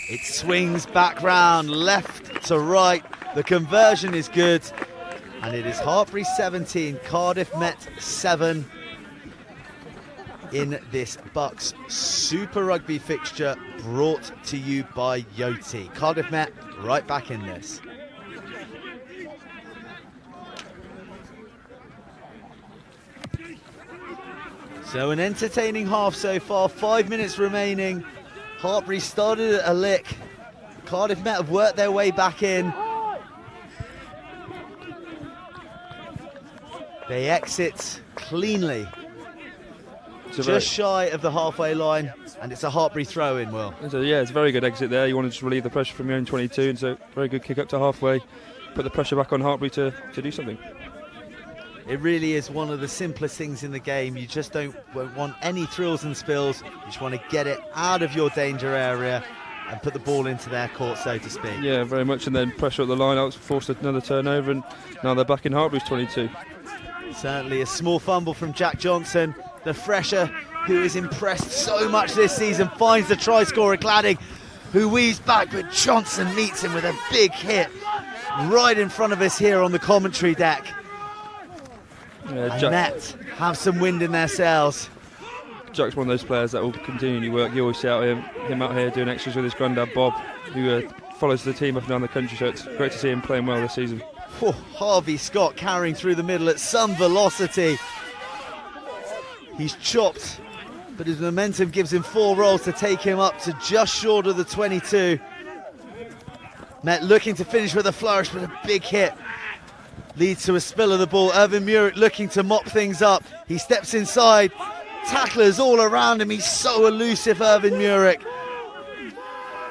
It swings back round, left to right. The conversion is good. And it is Hartpury 17, Cardiff Met 7 in this BUCS Super Rugby fixture brought to you by Yoti. Cardiff Met right back in this. So an entertaining half so far, 5 minutes remaining. Hartpury started at a lick. Cardiff Met have worked their way back in. They exit cleanly, just shy of the halfway line, and it's a Hartpury throw-in, Will.
Yeah, it's a very good exit there. You want to just relieve the pressure from your own 22, and so very good kick up to halfway. Put the pressure back on Hartpury to do something.
It really is one of the simplest things in the game. You just won't want any thrills and spills. You just want to get it out of your danger area and put the ball into their court, so to speak.
Yeah, very much, and then pressure at the line-outs, forced another turnover, and now they're back in Hartpury's 22.
Certainly a small fumble from Jack Johnson, the fresher who is impressed so much this season, finds the try scorer Gladding, who weaves back, but Johnson meets him with a big hit right in front of us here on the commentary deck.
Yeah,
and Met have some wind in their sails.
Jack's one of those players that will continually work. You always see him out here doing extras with his granddad Bob, who follows the team up and down the country, so it's great to see him playing well this season.
Oh, Harvey Scott carrying through the middle at some velocity. He's chopped, but his momentum gives him 4 rolls to take him up to just short of the 22. Met looking to finish with a flourish, but a big hit leads to a spill of the ball. Irvin Murick looking to mop things up. He steps inside. Tacklers all around him. He's so elusive, Irvin Murick.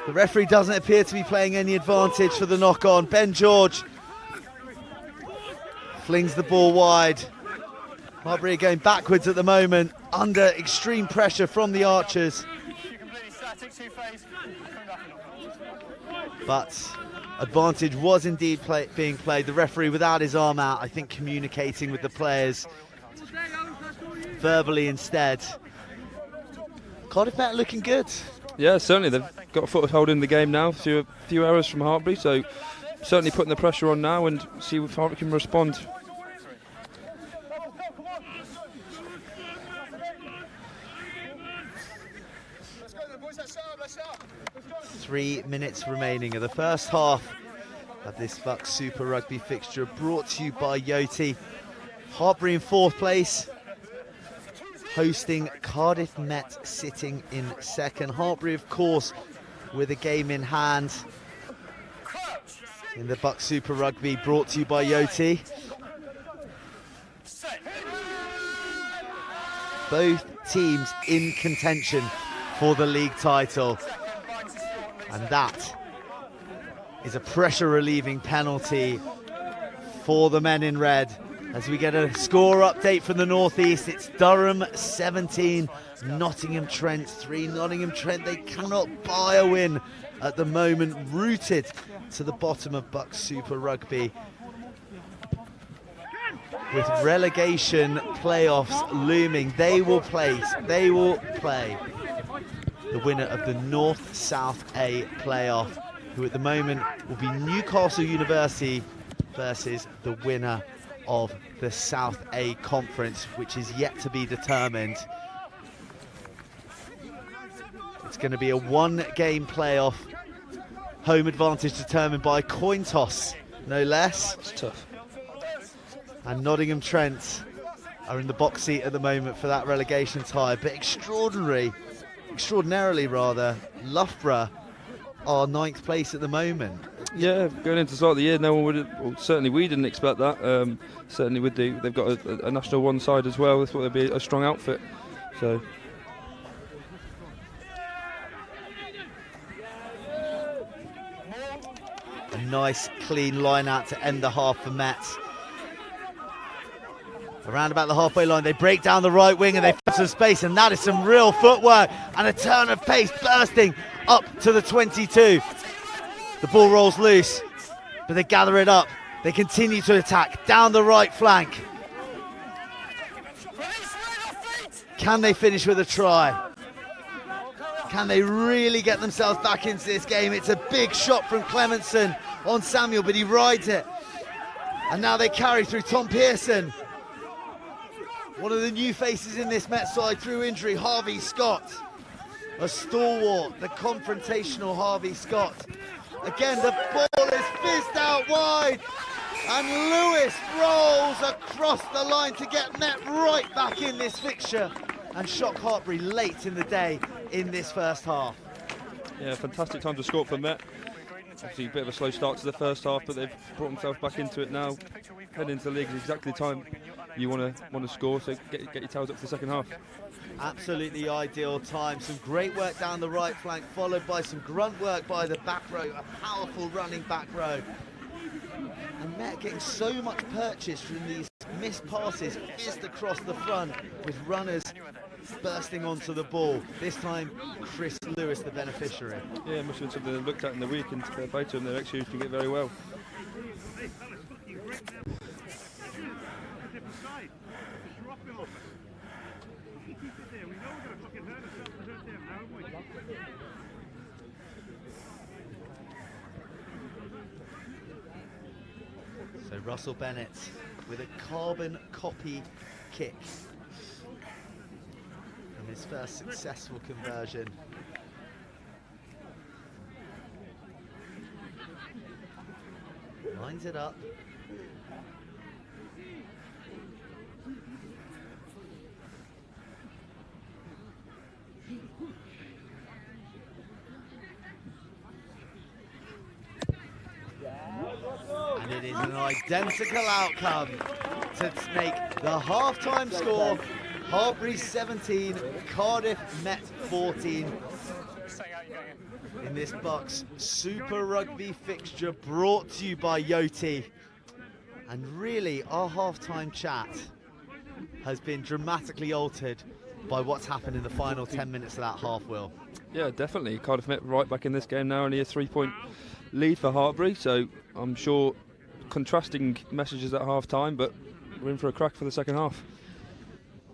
The referee doesn't appear to be playing any advantage for the knock-on. Ben George flings the ball wide. Hartpury going backwards at the moment, under extreme pressure from the Archers. But advantage was indeed being played. The referee without his arm out, I think communicating with the players verbally instead. Cardiff Met looking good.
Yeah, certainly they've got a foothold in the game now. A few errors from Hartpury, so certainly putting the pressure on now and see if Hartpury can respond.
Three minutes remaining of the first half of this BUCS Super Rugby fixture, brought to you by Yoti. Hartpury in 4th place, hosting Cardiff Met sitting in 2nd. Hartpury, of course, with a game in hand in the BUCS Super Rugby, brought to you by Yoti. Both teams in contention for the league title. And that is a pressure-relieving penalty for the men in red. As we get a score update from the northeast, it's Durham 17, Nottingham Trent 3. Nottingham Trent, they cannot buy a win at the moment, rooted to the bottom of BUCS Super Rugby. With relegation playoffs looming, they will play the winner of the North-South A playoff, who at the moment will be Newcastle University versus the winner of the South A conference, which is yet to be determined. It's going to be a 1-game playoff, home advantage determined by coin toss, no less.
It's tough.
And Nottingham Trent are in the box seat at the moment for that relegation tie, but extraordinarily, Loughborough are 9th place at the moment.
Yeah, going into the start of the year, no one would have, well, certainly we didn't expect that. Certainly with they've got a National 1 side as well. We thought they'd be a strong outfit. So.
A nice clean line out to end the half for Met. Around about the halfway line, they break down the right wing and they find some space, and that is some real footwork and a turn of pace bursting up to the 22. The ball rolls loose, but they gather it up. They continue to attack down the right flank. Can they finish with a try? Can they really get themselves back into this game? It's a big shot from Clementson on Samuel, but he rides it. And now they carry through Tom Pearson. One of the new faces in this Met side through injury, Harvey Scott. A stalwart, the confrontational Harvey Scott. Again, the ball is fizzed out wide. And Lewis rolls across the line to get Met right back in this fixture and shock Hartpury late in the day in this first half.
Yeah, fantastic time to score for Met. Obviously a bit of a slow start to the first half, but they've brought themselves back into it now. Heading into the league is exactly the time you want to score, so get your tails up for the second half.
Absolutely ideal time. Some great work down the right flank, followed by some grunt work by the back row. A powerful running back row And Met getting so much purchase from these missed passes fizzed across the front with runners bursting onto the ball. This time, Chris Lewis the beneficiary.
Yeah, it must have been something they looked at in the week and about them. They're executing it very well.
So Russell Bennett with a carbon copy kick from his first successful conversion. Lines it up. And it is an identical outcome to make the half-time score Hartpury 17, Cardiff Met 14. In this BUCS Super Rugby fixture brought to you by Yoti. And really, our half-time chat has been dramatically altered by what's happened in the final 10 minutes of that half, Will.
Yeah, definitely. Cardiff Met right back in this game now, only a 3-point lead for Hartpury, so I'm sure contrasting messages at half-time, but we're in for a crack for the second half.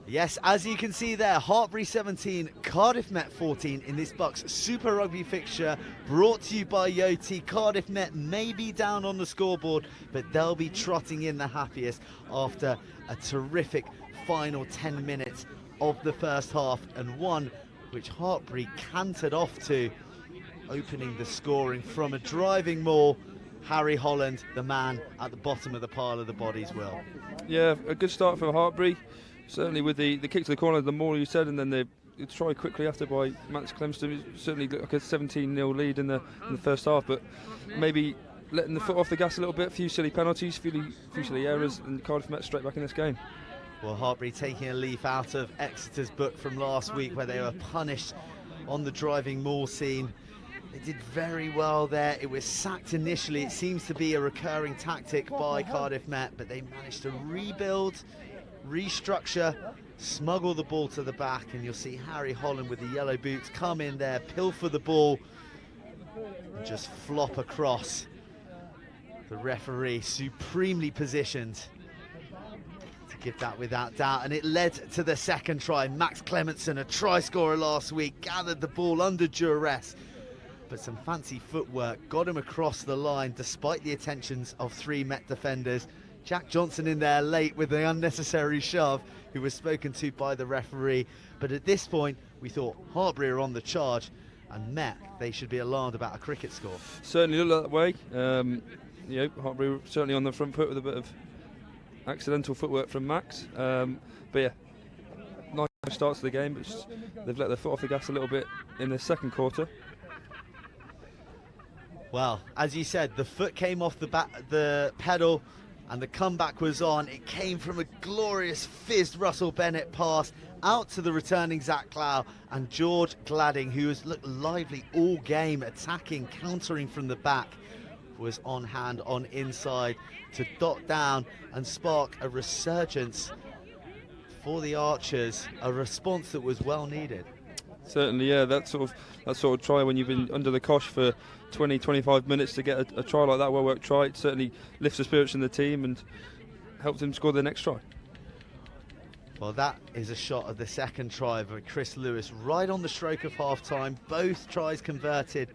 Yes, as you can see there, Hartpury 17, Cardiff Met 14 in this BUCS Super Rugby fixture brought to you by Yoti. Cardiff Met may be down on the scoreboard, but they'll be trotting in the happiest after a terrific final 10 minutes of the first half, and one which Hartpury cantered off to, opening the scoring from a driving maul. Harry Holland, the man at the bottom of the pile of the bodies, Will.
Yeah, a good start for Hartpury. Certainly with the kick to the corner, the more you said, and then the try quickly after by Max Clemston. It certainly looked like a 17-0 lead in the first half, but maybe letting the foot off the gas a little bit, a few silly penalties, few silly errors, and Cardiff Met straight back in this game.
Well, Hartpury taking a leaf out of Exeter's book from last week, where they were punished on the driving maul scene. They did very well there. It was sacked initially. It seems to be a recurring tactic by Cardiff Met, but they managed to rebuild, restructure, smuggle the ball to the back, and you'll see Harry Holland with the yellow boots come in there, pilfer the ball, and just flop across. The referee supremely positioned to give that without doubt, and it led to the second try. Max Clementson, a try scorer last week, gathered the ball under duress, but some fancy footwork got him across the line despite the attentions of 3 Met defenders. Jack Johnson in there late with the unnecessary shove, who was spoken to by the referee. But at this point, we thought Hartpury are on the charge, and Met, they should be alarmed about a cricket score.
Certainly looked that way. Hartpury certainly on the front foot with a bit of accidental footwork from Max. But yeah, nice start to the game, but they've let their foot off the gas a little bit in the second quarter.
Well, as you said, the foot came off the pedal, and the comeback was on. It came from a glorious fizzed Russell Bennett pass out to the returning Zach Clow, and George Gladding, who has looked lively all game, attacking, countering from the back, was on hand on inside to dot down and spark a resurgence for the Archers, a response that was well needed.
Certainly, yeah, that sort of try when you've been under the cosh for 20-25 minutes to get a try like that, well worked try, it certainly lifts the spirits in the team and helps them score their next try.
Well, that is a shot of the second try by Chris Lewis right on the stroke of half-time. Both tries converted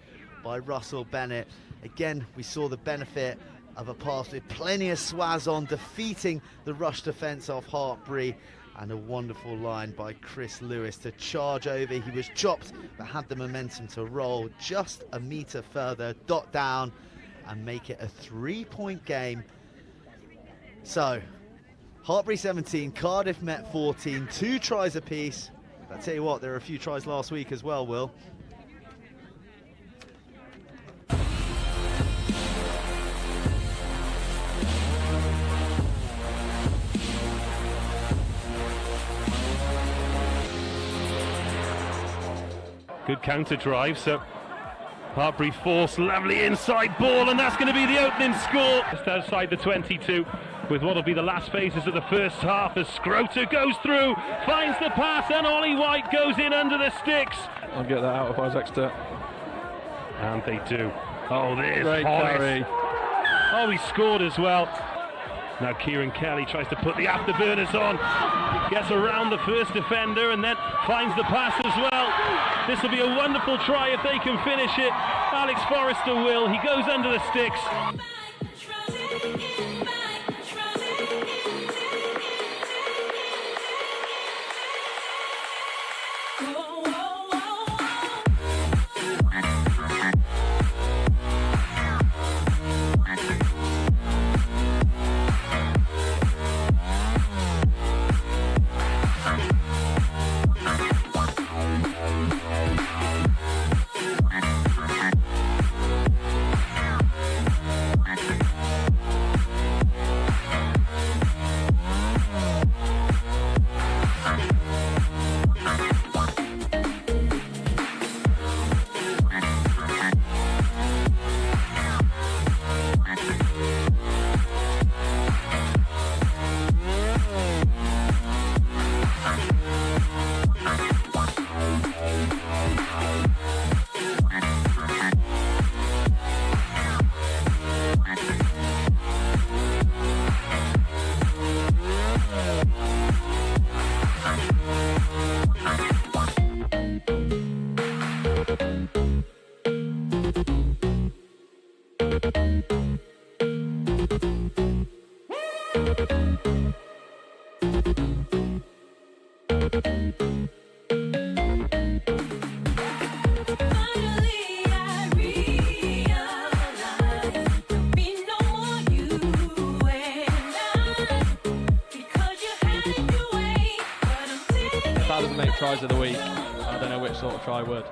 by Russell Bennett. Again, we saw the benefit of a pass with plenty of swaz on, defeating the rush defence of Hartpury, and a wonderful line by Chris Lewis to charge over. He was chopped, but had the momentum to roll just a metre further, dot down, and make it a 3-point game. So, Hartpury 17, Cardiff Met 14, 2 tries apiece. I tell you what, there were a few tries last week as well, Will.
Good counter drive, so Hartpury force, lovely inside ball, and that's going to be the opening score. Just outside the 22, with what will be the last phases of the first half, as Scrota goes through, finds the pass, and Ollie White goes in under the sticks.
I'll get that out of Isaac.
And they do. Oh, there's
Great carry.
Oh, he scored as well. Now Kieran Kelly tries to put the afterburners on, gets around the first defender and then finds the pass as well. This will be a wonderful try if they can finish it. Alex Forrester will. He goes under the sticks.
Make tries of the week. I don't know which sort of try would.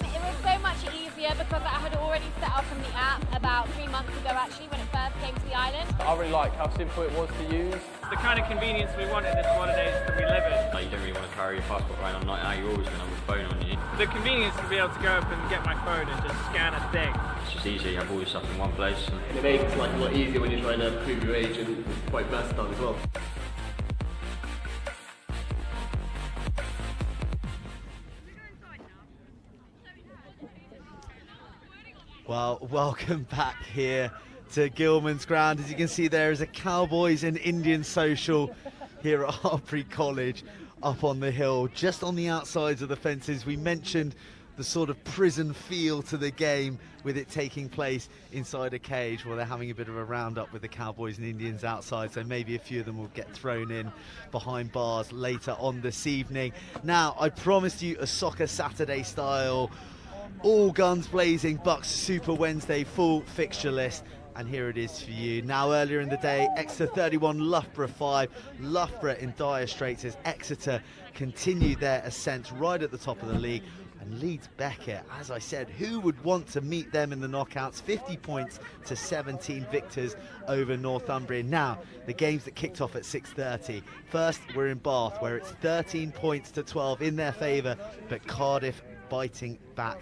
It was so much easier because I had already set up on the app about 3 months ago actually when it first came to the island.
I really like how simple it was to use.
It's the kind of convenience we want in this holidays that we live in.
You don't really want to carry your passport around on night out, you're always going to have your phone on you.
The convenience to be able to go up and get my phone and just scan a thing.
It's just easier, you have all your stuff in one place.
And it makes life a lot easier when you're trying to prove your age and quite versatile as well.
Well, welcome back here to Gilman's ground. As you can see, there is a Cowboys and Indian social here at Hartpury College up on the hill, just on the outsides of the fences. We mentioned the sort of prison feel to the game with it taking place inside a cage. Well, they're having a bit of a roundup with the Cowboys and Indians outside, so maybe a few of them will get thrown in behind bars later on this evening. Now, I promised you a Soccer Saturday style, all guns blazing BUCS Super Wednesday full fixture list, and here it is for you. Now, earlier in the day, Exeter 31, Loughborough 5. Loughborough in dire straits as Exeter continued their ascent right at the top of the league. And Leeds Beckett, as I said, who would want to meet them in the knockouts? 50 points to 17 victors over Northumbria. Now, the games that kicked off at 6:30. First, we're in Bath, where it's 13 points to 12 in their favour, but Cardiff biting back.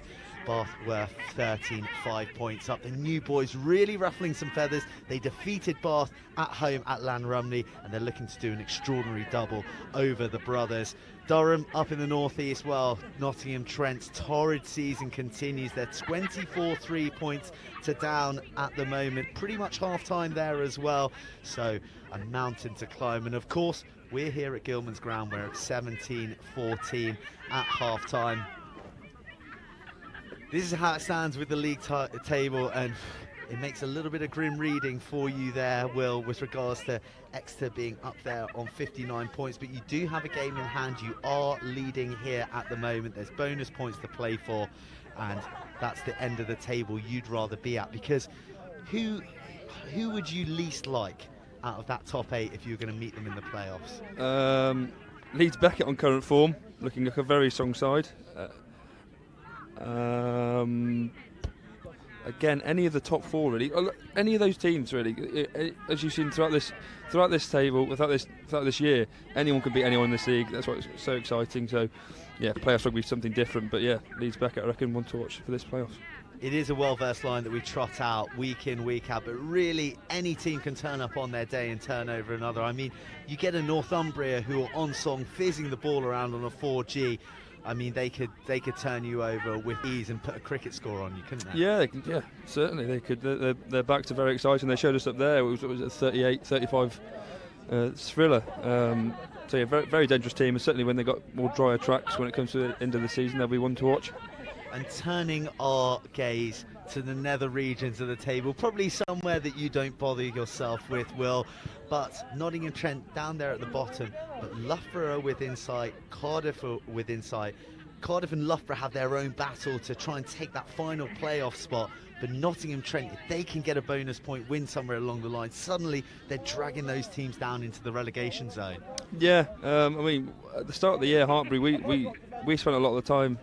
Bath were 13, 5 points up. The new boys really ruffling some feathers. They defeated Bath at home at Llanrumney, and they're looking to do an extraordinary double over the brothers. Durham up in the northeast, well, Nottingham Trent's torrid season continues. They're 24 3 points to down at the moment. Pretty much half time there as well. So a mountain to climb. And of course, we're here at Gilman's ground where it's 17-14 at half time. This is how it stands with the league table, and it makes a little bit of grim reading for you there, Will, with regards to Exeter being up there on 59 points. But you do have a game in hand. You are leading here at the moment. There's bonus points to play for, and that's the end of the table you'd rather be at. Because who would you least like out of that top 8 if you were going to meet them in the playoffs?
Leeds Beckett on current form, looking like a very strong side. again, any of the top four really, any of those teams really, as you've seen throughout this table, without this year, anyone can beat anyone in this league. That's why it's so exciting. So, yeah, playoffs rugby is something different. But yeah, Leeds Beckett, I reckon, one to watch for this playoffs.
It is a well-versed line that we trot out week in, week out, but really any team can turn up on their day and turn over another. I mean, you get a Northumbria who are on song, fizzing the ball around on a 4G. I mean, they could turn you over with ease and put a cricket score on you, couldn't they?
Yeah, certainly they could. Their backs are very exciting. They showed us up there. It was a 38-35 thriller. So yeah, very, very dangerous team. And certainly when they got more drier tracks when it comes to the end of the season, they'll be one to watch.
And turning our gaze to the nether regions of the table, probably somewhere that you don't bother yourself with, Will, but Nottingham Trent down there at the bottom, but Loughborough with insight, Cardiff with insight. Cardiff and Loughborough have their own battle to try and take that final playoff spot, but Nottingham Trent, if they can get a bonus point win somewhere along the line, suddenly they're dragging those teams down into the relegation zone.
Yeah, I mean, at the start of the year, Hartpury, we spent a lot of time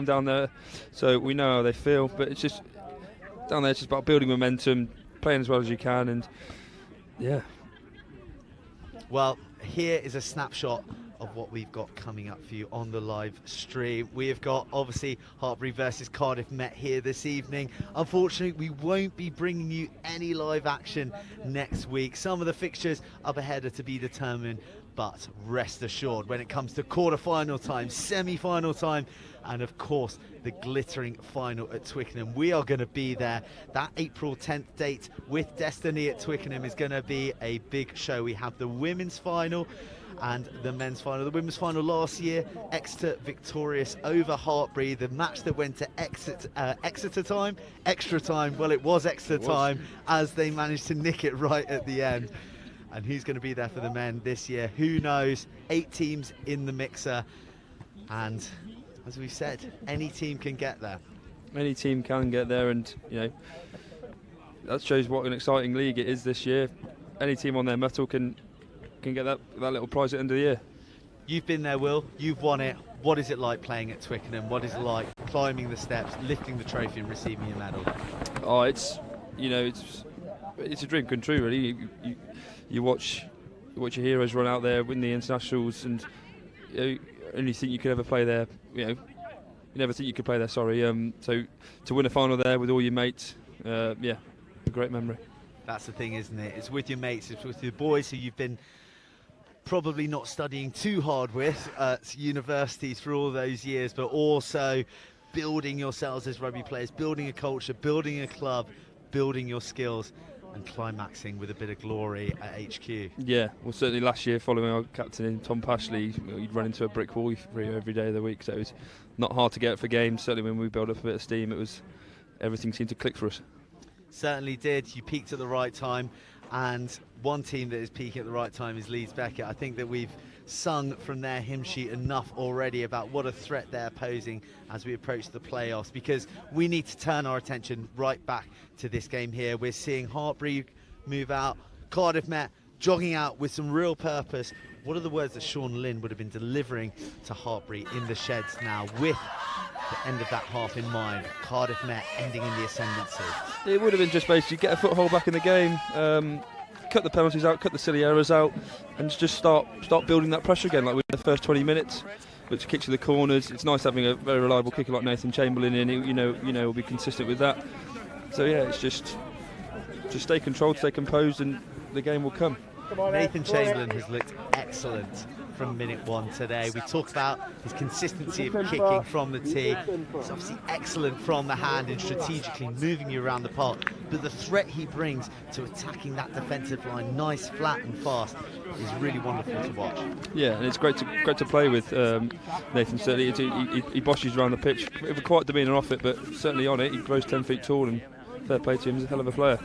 down there, so we know how they feel. But it's just down there, it's just about building momentum, playing as well as you can, and yeah.
Well, here is a snapshot of what we've got coming up for you on the live stream. We have got obviously Hartpury versus Cardiff Met here this evening. Unfortunately, we won't be bringing you any live action next week. Some of the fixtures up ahead are to be determined, but rest assured, when it comes to quarter-final time, semi-final time, and of course the glittering final at Twickenham, we are going to be there. That April 10th date with Destiny at Twickenham is going to be a big show. We have the women's final and the men's final. The women's final last year, Exeter victorious over Hartpury. The match that went to extra time. Well, it was extra time, as they managed to nick it right at the end. And who's going to be there for the men this year? Who knows? 8 teams in the mixer, and as we said, any team can get there.
Any team can get there, and you know that shows what an exciting league it is this year. Any team on their mettle can get that little prize at the end of the year.
You've been there, Will. You've won it. What is it like playing at Twickenham? What is it like climbing the steps, lifting the trophy, and receiving your medal?
Oh, it's a dream come true, really. You watch your heroes run out there, win the internationals, and you only think you could ever play there. You never think you could play there. Sorry. So to win a final there with all your mates, a great memory.
That's the thing, isn't it? It's with your mates, it's with your boys who you've been probably not studying too hard with at universities for all those years, but also building yourselves as rugby players, building a culture, building a club, building your skills, and climaxing with a bit of glory at HQ. Yeah, well, certainly last year, following our captain in Tom Pashley, you'd run into a brick wall every day of the week, so it was not hard to get up for games. Certainly when we built up a bit of steam, everything seemed to click for us. Certainly did. You peaked at the right time, and one team that is peaking at the right time is Leeds Beckett. I think that we've sung from their hymn sheet enough already about what a threat they're posing as we approach the playoffs, because we need to turn our attention right back to this game here. We're seeing Hartpury move out, Cardiff Met jogging out with some real purpose. What are the words that Sean Lynn would have been delivering to Hartpury in the sheds now, with the end of that half in mind? Cardiff Met ending in the ascendancy. It would have been just basically get a foothold back in the game, cut the penalties out, cut the silly errors out, and just start building that pressure again, like we did the first 20 minutes, which kicks to the corners. It's nice having a very reliable kicker like Nathan Chamberlain in. Will be consistent with that. So yeah, it's just stay controlled, stay composed, and the game will come. Nathan Chamberlain has looked excellent from minute one today. We talked about his consistency of kicking from the tee. He's obviously excellent from the hand and strategically moving you around the park, but the threat he brings to attacking that defensive line, nice, flat and fast, is really wonderful to watch. Yeah, and it's great to play with Nathan. Certainly he boshes around the pitch with a quiet demeanour off it, but certainly on it he grows 10 feet tall, and fair play to him. He's a hell of a player.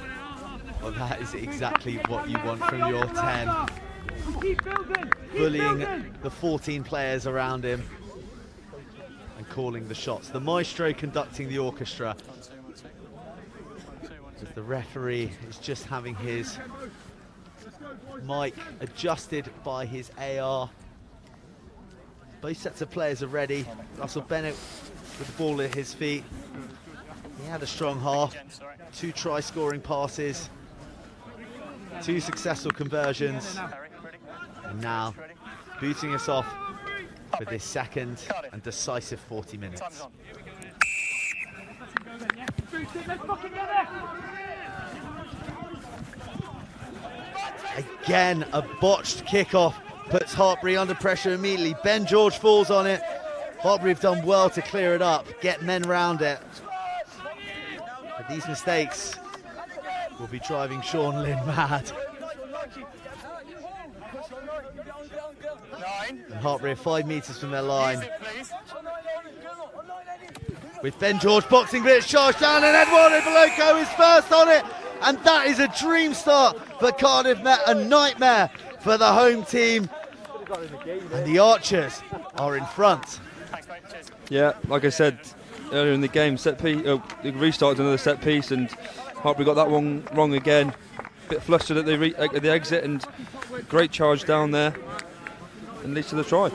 Well, that is exactly what you want from your 10. Bullying the 14 players around him and calling the shots. The maestro conducting the orchestra, as the referee is just having his mic adjusted by his AR. Both sets of players are ready. Russell Bennett with the ball at his feet. He had a strong half, 2 try-scoring passes, 2 successful conversions, and now booting us off for this second and decisive 40 minutes. Again, a botched kickoff puts Hartpury under pressure immediately. Ben George falls on it. Hartpury have done well to clear it up, get men round it. But these mistakes will be driving Sean Lynn mad. And Hartpury are 5 metres from their line. With Ben George boxing, but it's charged down, and Eduardo Beloco is first on it. And that is a dream start for Cardiff Met, a nightmare for the home team. And the Archers are in front.
Yeah, like I said earlier in the game, set piece, they restarted another set piece, and Hartpury got that one wrong again. Bit flustered at the exit, and great charge down there, and leads to the try.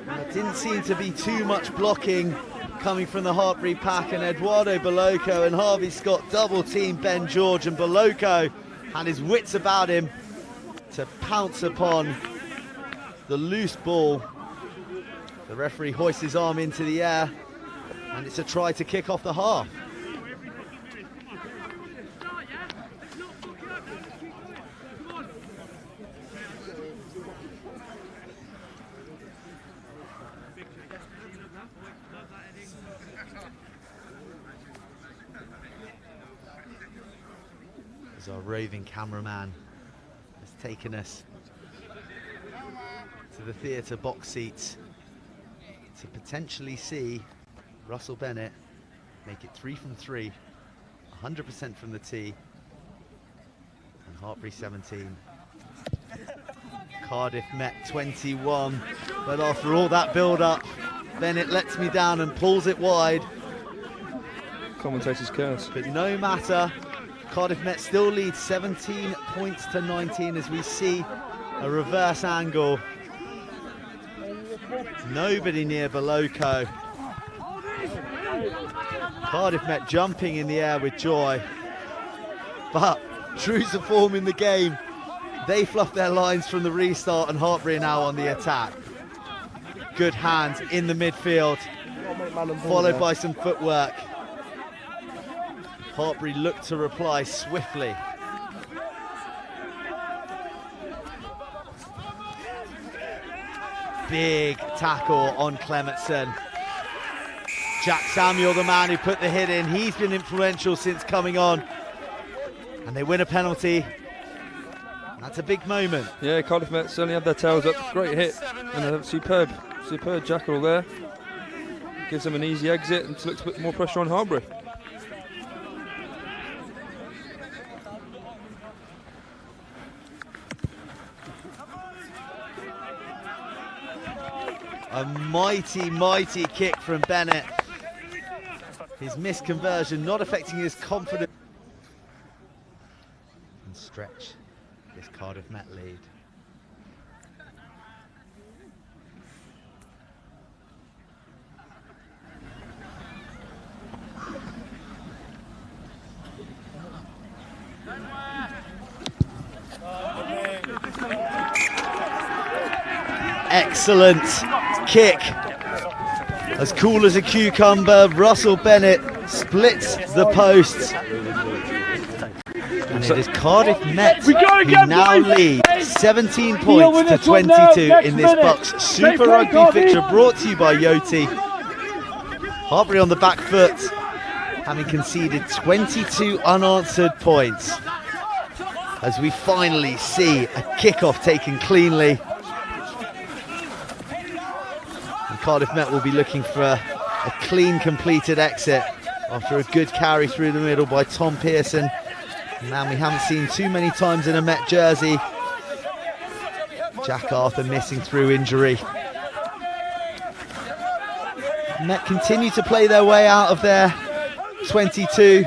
There didn't seem to be too much blocking coming from the Hartpury pack, and Eduardo Beloco and Harvey Scott double team Ben George, and Beloco had his wits about him to pounce upon the loose ball. The referee hoists his arm into the air, and it's a try to kick off the half. As our roving cameraman has taken us to the theatre box seats to potentially see Russell Bennett make it 3 from 3, 100% from the tee, and Hartpury 17. Cardiff Met 21, but after all that build-up, Bennett lets me down and pulls it wide.
Commentator's curse.
But no matter, Cardiff Met still lead 17 points to 19 as we see a reverse angle. Nobody near Beloco. Cardiff Met jumping in the air with joy. But true to form in the game, they fluffed their lines from the restart, and Hartpury are now on the attack. Good hands in the midfield, followed by some footwork. Hartpury looked to reply swiftly. Big tackle on Clementson. Jack Samuel, the man who put the hit in, he's been influential since coming on. And they win a penalty. That's a big moment.
Yeah, Cardiff Met certainly have their tails up. Great hit, and a superb jackal there. Gives them an easy exit and looks to put more pressure on Hartpury.
A mighty, mighty kick from Bennett. His missed conversion not affecting his confidence. And stretch this Cardiff Met lead. Excellent kick, as cool as a cucumber. Russell Bennett splits the post, and it is Cardiff Met who now lead 17 points to 22 in this BUCS Super Rugby fixture, brought to you by Yoti. Hartpury on the back foot, having conceded 22 unanswered points, as we finally see a kickoff taken cleanly. Cardiff Met will be looking for a clean, completed exit after a good carry through the middle by Tom Pearson. A man we haven't seen too many times in a Met jersey. Jack Arthur missing through injury. Met continue to play their way out of their 22.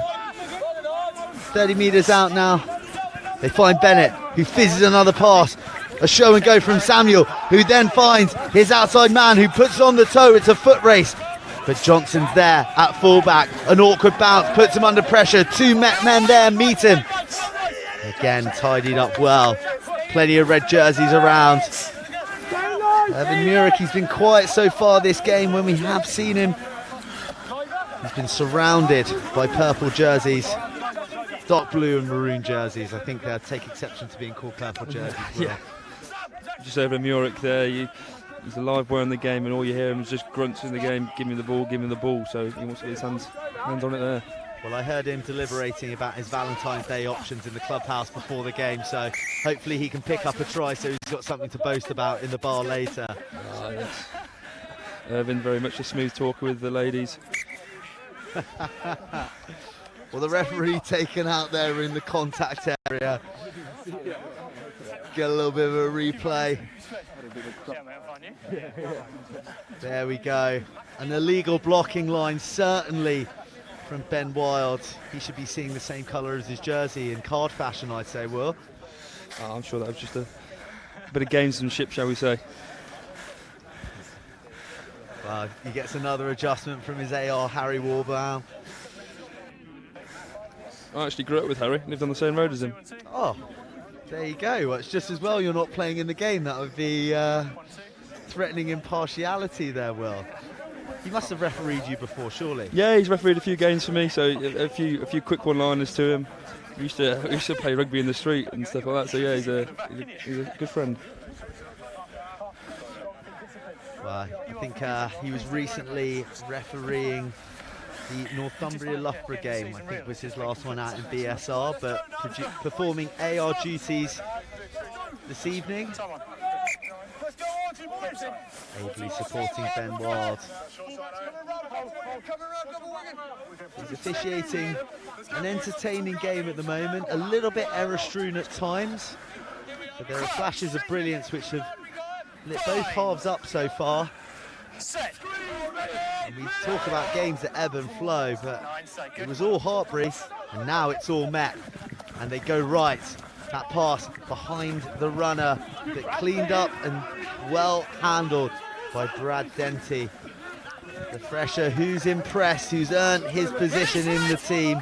30 metres out now. They find Bennett, who fizzes another pass. A show and go from Samuel, who then finds his outside man, who puts on the toe. It's a foot race But Johnson's there at fullback. An awkward bounce, puts him under pressure. 2 Met men there meet him. Again, tidied up well. Plenty of red jerseys around. Evan Murick, he's been quiet so far this game. When we have seen him, he's been surrounded by purple jerseys. Dark blue and maroon jerseys. I think they'll take exception to being called purple jerseys.
Yeah. Just over Murick there. He's a live wire in the game, and all you hear him is just grunts in the game. Give me the ball, give me the ball. So he wants to get his hands on it there.
Well, I heard him deliberating about his Valentine's Day options in the clubhouse before the game, so hopefully he can pick up a try so he's got something to boast about in the bar later.
Yes. Irvin, very much a smooth talker with the ladies.
Well, the referee taken out there in the contact area. Get a little bit of a replay. There we go. An illegal blocking line, certainly, from Ben Wild. He should be seeing the same colour as his jersey in card fashion, I'd say, Will.
Oh, I'm sure that was just a bit of gamesmanship, shall we say.
Well, he gets another adjustment from his AR, Harry Warbaum.
I actually grew up with Harry, lived on the same road as him.
Oh, there you go. Well, it's just as well you're not playing in the game. That would be threatening impartiality there, Will. He must have refereed you before, surely.
Yeah, he's refereed a few games for me, so a few quick one-liners to him. We used to play rugby in the street and stuff like that. So yeah, he's a good friend.
Well, I think he was recently refereeing the Northumbria Loughborough game. I think was his last one out in BSR, but performing AR duties this evening. Ably supporting Ben Wild. He's officiating an entertaining game at the moment, a little bit error-strewn at times, but there are flashes of brilliance which have lit both halves up so far. And we talk about games that ebb and flow, but it was all Hartpury, and now it's all Met, and they go right. That pass behind the runner, but cleaned up and well handled by Brad Denty. The fresher who's impressed, who's earned his position in the team.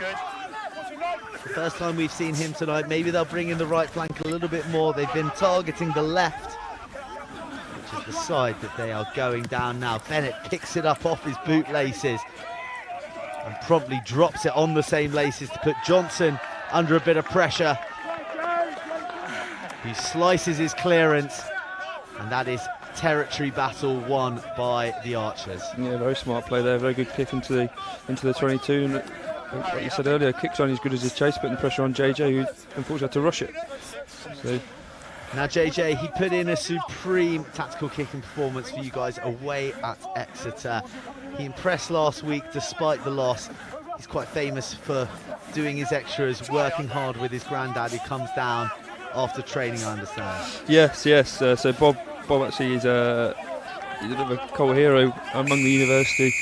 The first time we've seen him tonight. Maybe they'll bring in the right flank a little bit more. They've been targeting the left, which is the side that they are going down now. Bennett picks it up off his bootlaces and promptly drops it on the same laces to put Johnson under a bit of pressure. He slices his clearance, and that is territory battle won by the Archers.
Yeah, very smart play there. Very good kick into the 22. And like you said earlier, kick's only as good as his chase, putting pressure on JJ, who unfortunately had to rush it. So
now JJ, he put in a supreme tactical kicking performance for you guys away at Exeter. He impressed last week despite the loss. He's quite famous for doing his extras, working hard with his granddad who comes down after training, I understand.
Yes. So Bob actually is a bit of a coal hero among the university.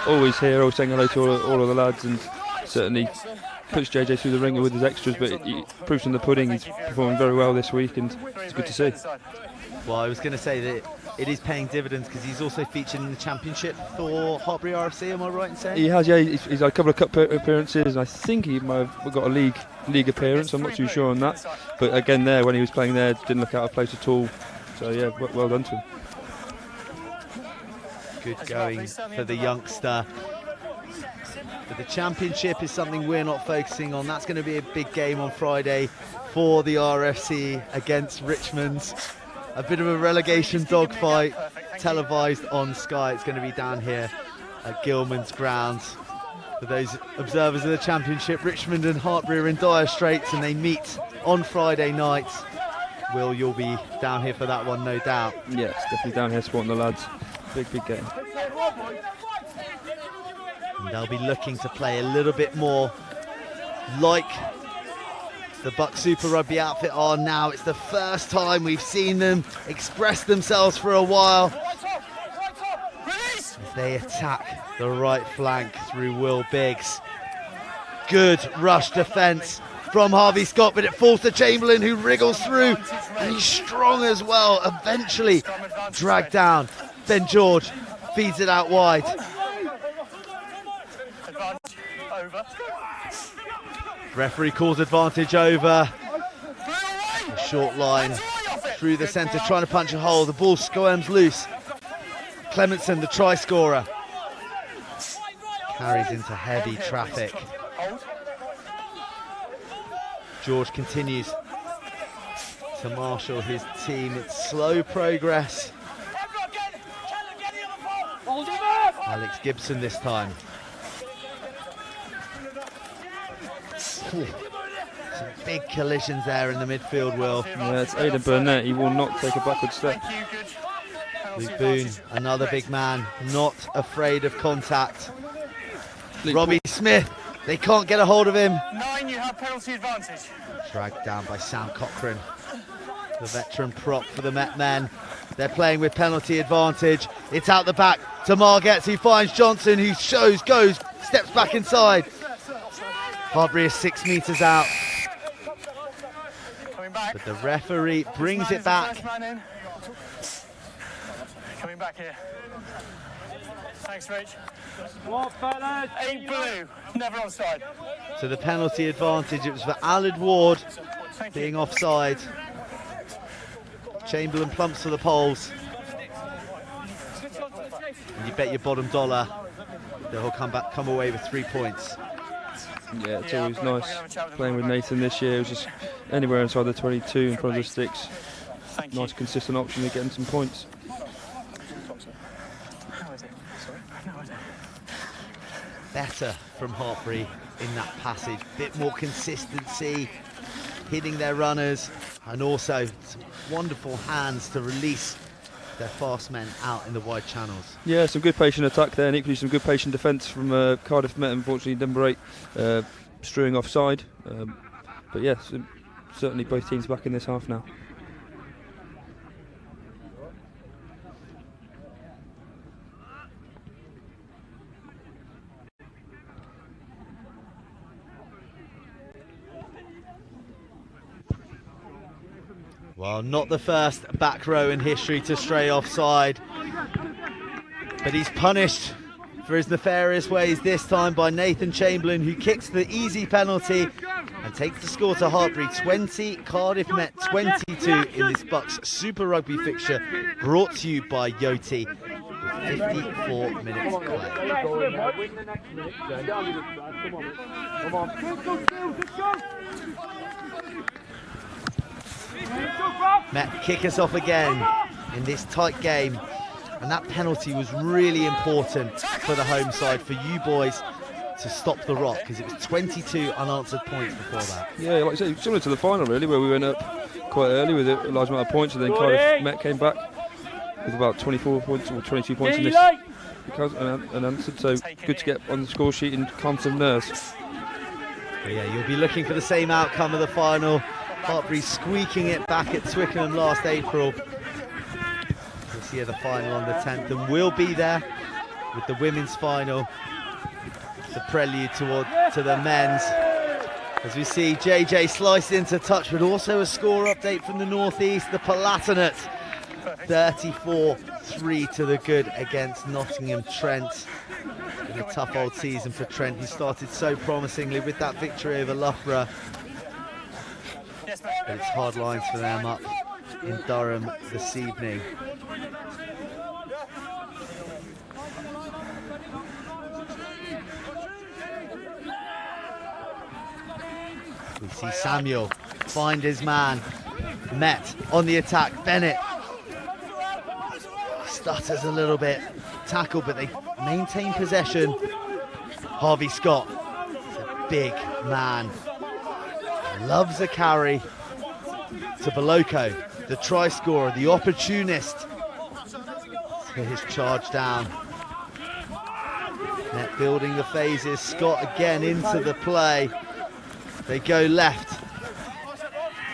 Always here, always saying hello to all of the lads, and certainly puts JJ through the ringer with his extras, but he proves in the pudding. He's performing very well this week, and it's good to see.
Well, I was going to say that it is paying dividends because he's also featured in the championship for Hartpury RFC, am I right in saying?
He has, yeah. He's had a couple of cup appearances, and I think he might have got a league appearance. I'm not too sure on that, but again, there when he was playing there, didn't look out of place at all. So yeah, well done to him.
Good going for the youngster. But the championship is something we're not focusing on. That's going to be a big game on Friday for the RFC against Richmond. A bit of a relegation dogfight, televised on Sky. It's going to be down here at Gilman's grounds. For those observers of the championship, Richmond and Hartpury are in dire straits, and they meet on Friday night. Will, you'll be down here for that one, no doubt.
Yes, definitely down here supporting the lads. Big game.
And they'll be looking to play a little bit more like the BUCS Super Rugby outfit are now. It's the first time we've seen them express themselves for a while as they attack the right flank through Will Biggs. Good rush defence from Harvey Scott, but it falls to Chamberlain, who wriggles through, and he's strong as well. Eventually dragged down. Ben George feeds it out wide.
Advantage over.
Referee calls advantage over. A short line through the centre, trying to punch a hole. The ball squirms loose. Clementson, the try scorer, carries into heavy traffic. George continues to marshal his team. It's slow progress. Alex Gibson this time. Ooh, some big collisions there in the midfield, Will.
Yeah, it's Aidan Burnett. He will not take a backward step.
Luke Boone, another big man, not afraid of contact. Robbie Smith, they can't get a hold of him.
9, you have penalty advantage.
Dragged down by Sam Cochran, the veteran prop for the Met men. They're playing with penalty advantage. It's out the back to Margetts, who finds Johnson, who goes, steps back inside. Hartpury is 6 metres out. But the referee brings it back.
Coming back here. Thanks, Rich. 8 blue, never onside.
To the penalty advantage, it was for Aled Ward being offside. Chamberlain plumps for the poles. And you bet your bottom dollar that he'll come away with 3 points.
Yeah, it's always nice playing with Nathan this year. It was just anywhere inside the 22 in front of the sticks. Nice consistent option of getting some points.
Better from Hartpury in that passage. Bit more consistency, hitting their runners, and also some wonderful hands to release their fast men out in the wide channels.
Yeah, some good patient attack there, and equally some good patient defence from Cardiff Met. Unfortunately, number 8 strewing offside. But yes, yeah, certainly both teams back in this half now.
Well, not the first back row in history to stray offside, but he's punished for his nefarious ways this time by Nathan Chamberlain, who kicks the easy penalty and takes the score to Hartpury 20, Cardiff Met 22 in this BUCS Super Rugby fixture, brought to you by Yoti, with 54 minutes Met kick us off again in this tight game, and that penalty was really important for the home side, for you boys to stop the rot, because it was 22 unanswered points before that.
Yeah, like I say, similar to the final really, where we went up quite early with a large amount of points, and then Cardiff Met came back with about 24 points or 22 points in this unanswered, so good to get on the score sheet and calm some nerves.
But yeah, you'll be looking for the same outcome of the final. Hartpury squeaking it back at Twickenham last April. We'll see the final on the 10th, and we'll be there with the women's final, the prelude to the men's. As we see JJ sliced into touch, but also a score update from the northeast. The Palatinate 34-3 to the good against Nottingham Trent. It's been a tough old season for Trent, who started so promisingly with that victory over Loughborough. But it's hard lines for them up in Durham this evening. We see Samuel find his man. Met on the attack. Bennett stutters a little bit. Tackle, but they maintain possession. Harvey Scott is a big man. Loves a carry to Boloko, the try scorer, the opportunist. So his charge down. Net building the phases. Scott again into the play. They go left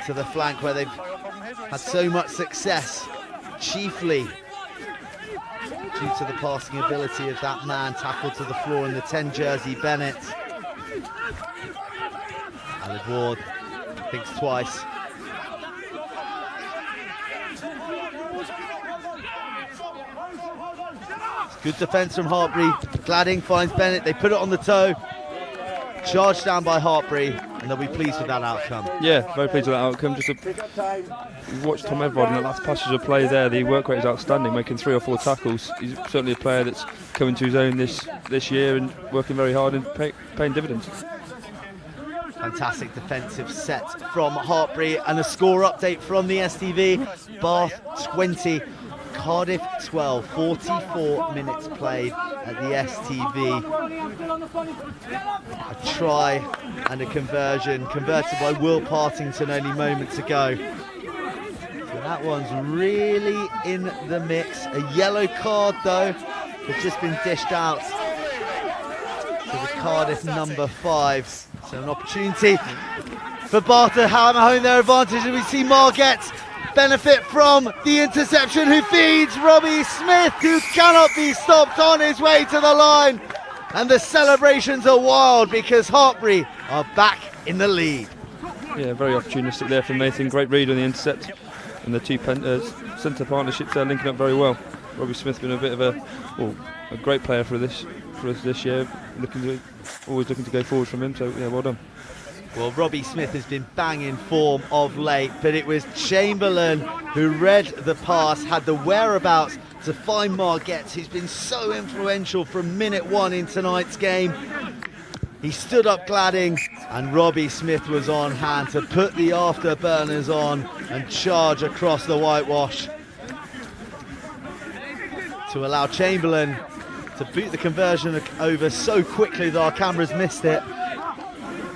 to the flank where they've had so much success, chiefly due to the passing ability of that man. Tackled to the floor in the 10 jersey, Bennett. Aled Ward thinks twice. Good defence from Hartpury. Gladding finds Bennett. They put it on the toe. Charged down by Hartpury, and they'll be pleased with that outcome.
Yeah, very pleased with that outcome. Just you watch Tom Everard in that last passage of play there. The work rate is outstanding, making 3 or 4 tackles. He's certainly a player that's coming to his own this year and working very hard and paying dividends.
Fantastic defensive set from Hartpury, and a score update from the STV. Bath 20, Cardiff 12, 44 minutes played at the STV. A try and a conversion, converted by Will Partington only moments ago. So that one's really in the mix. A yellow card though has just been dished out to the Cardiff number 5. So an opportunity for Bath to hammer home their advantage, and we see Margett benefit from the interception, who feeds Robbie Smith, who cannot be stopped on his way to the line. And the celebrations are wild because Hartpury are back in the lead.
Yeah, very opportunistic there from Nathan. Great read on the intercept, and the two centre partnerships there linking up very well. Robbie Smith been a bit of a great player for us this year. Always looking to go forward from him. So yeah, well done.
Well, Robbie Smith has been banging form of late, but it was Chamberlain who read the pass, had the whereabouts to find Margett, who's been so influential from minute 1 in tonight's game. He stood up Gladding, and Robbie Smith was on hand to put the afterburners on and charge across the whitewash to allow Chamberlain to boot the conversion over so quickly that our cameras missed it.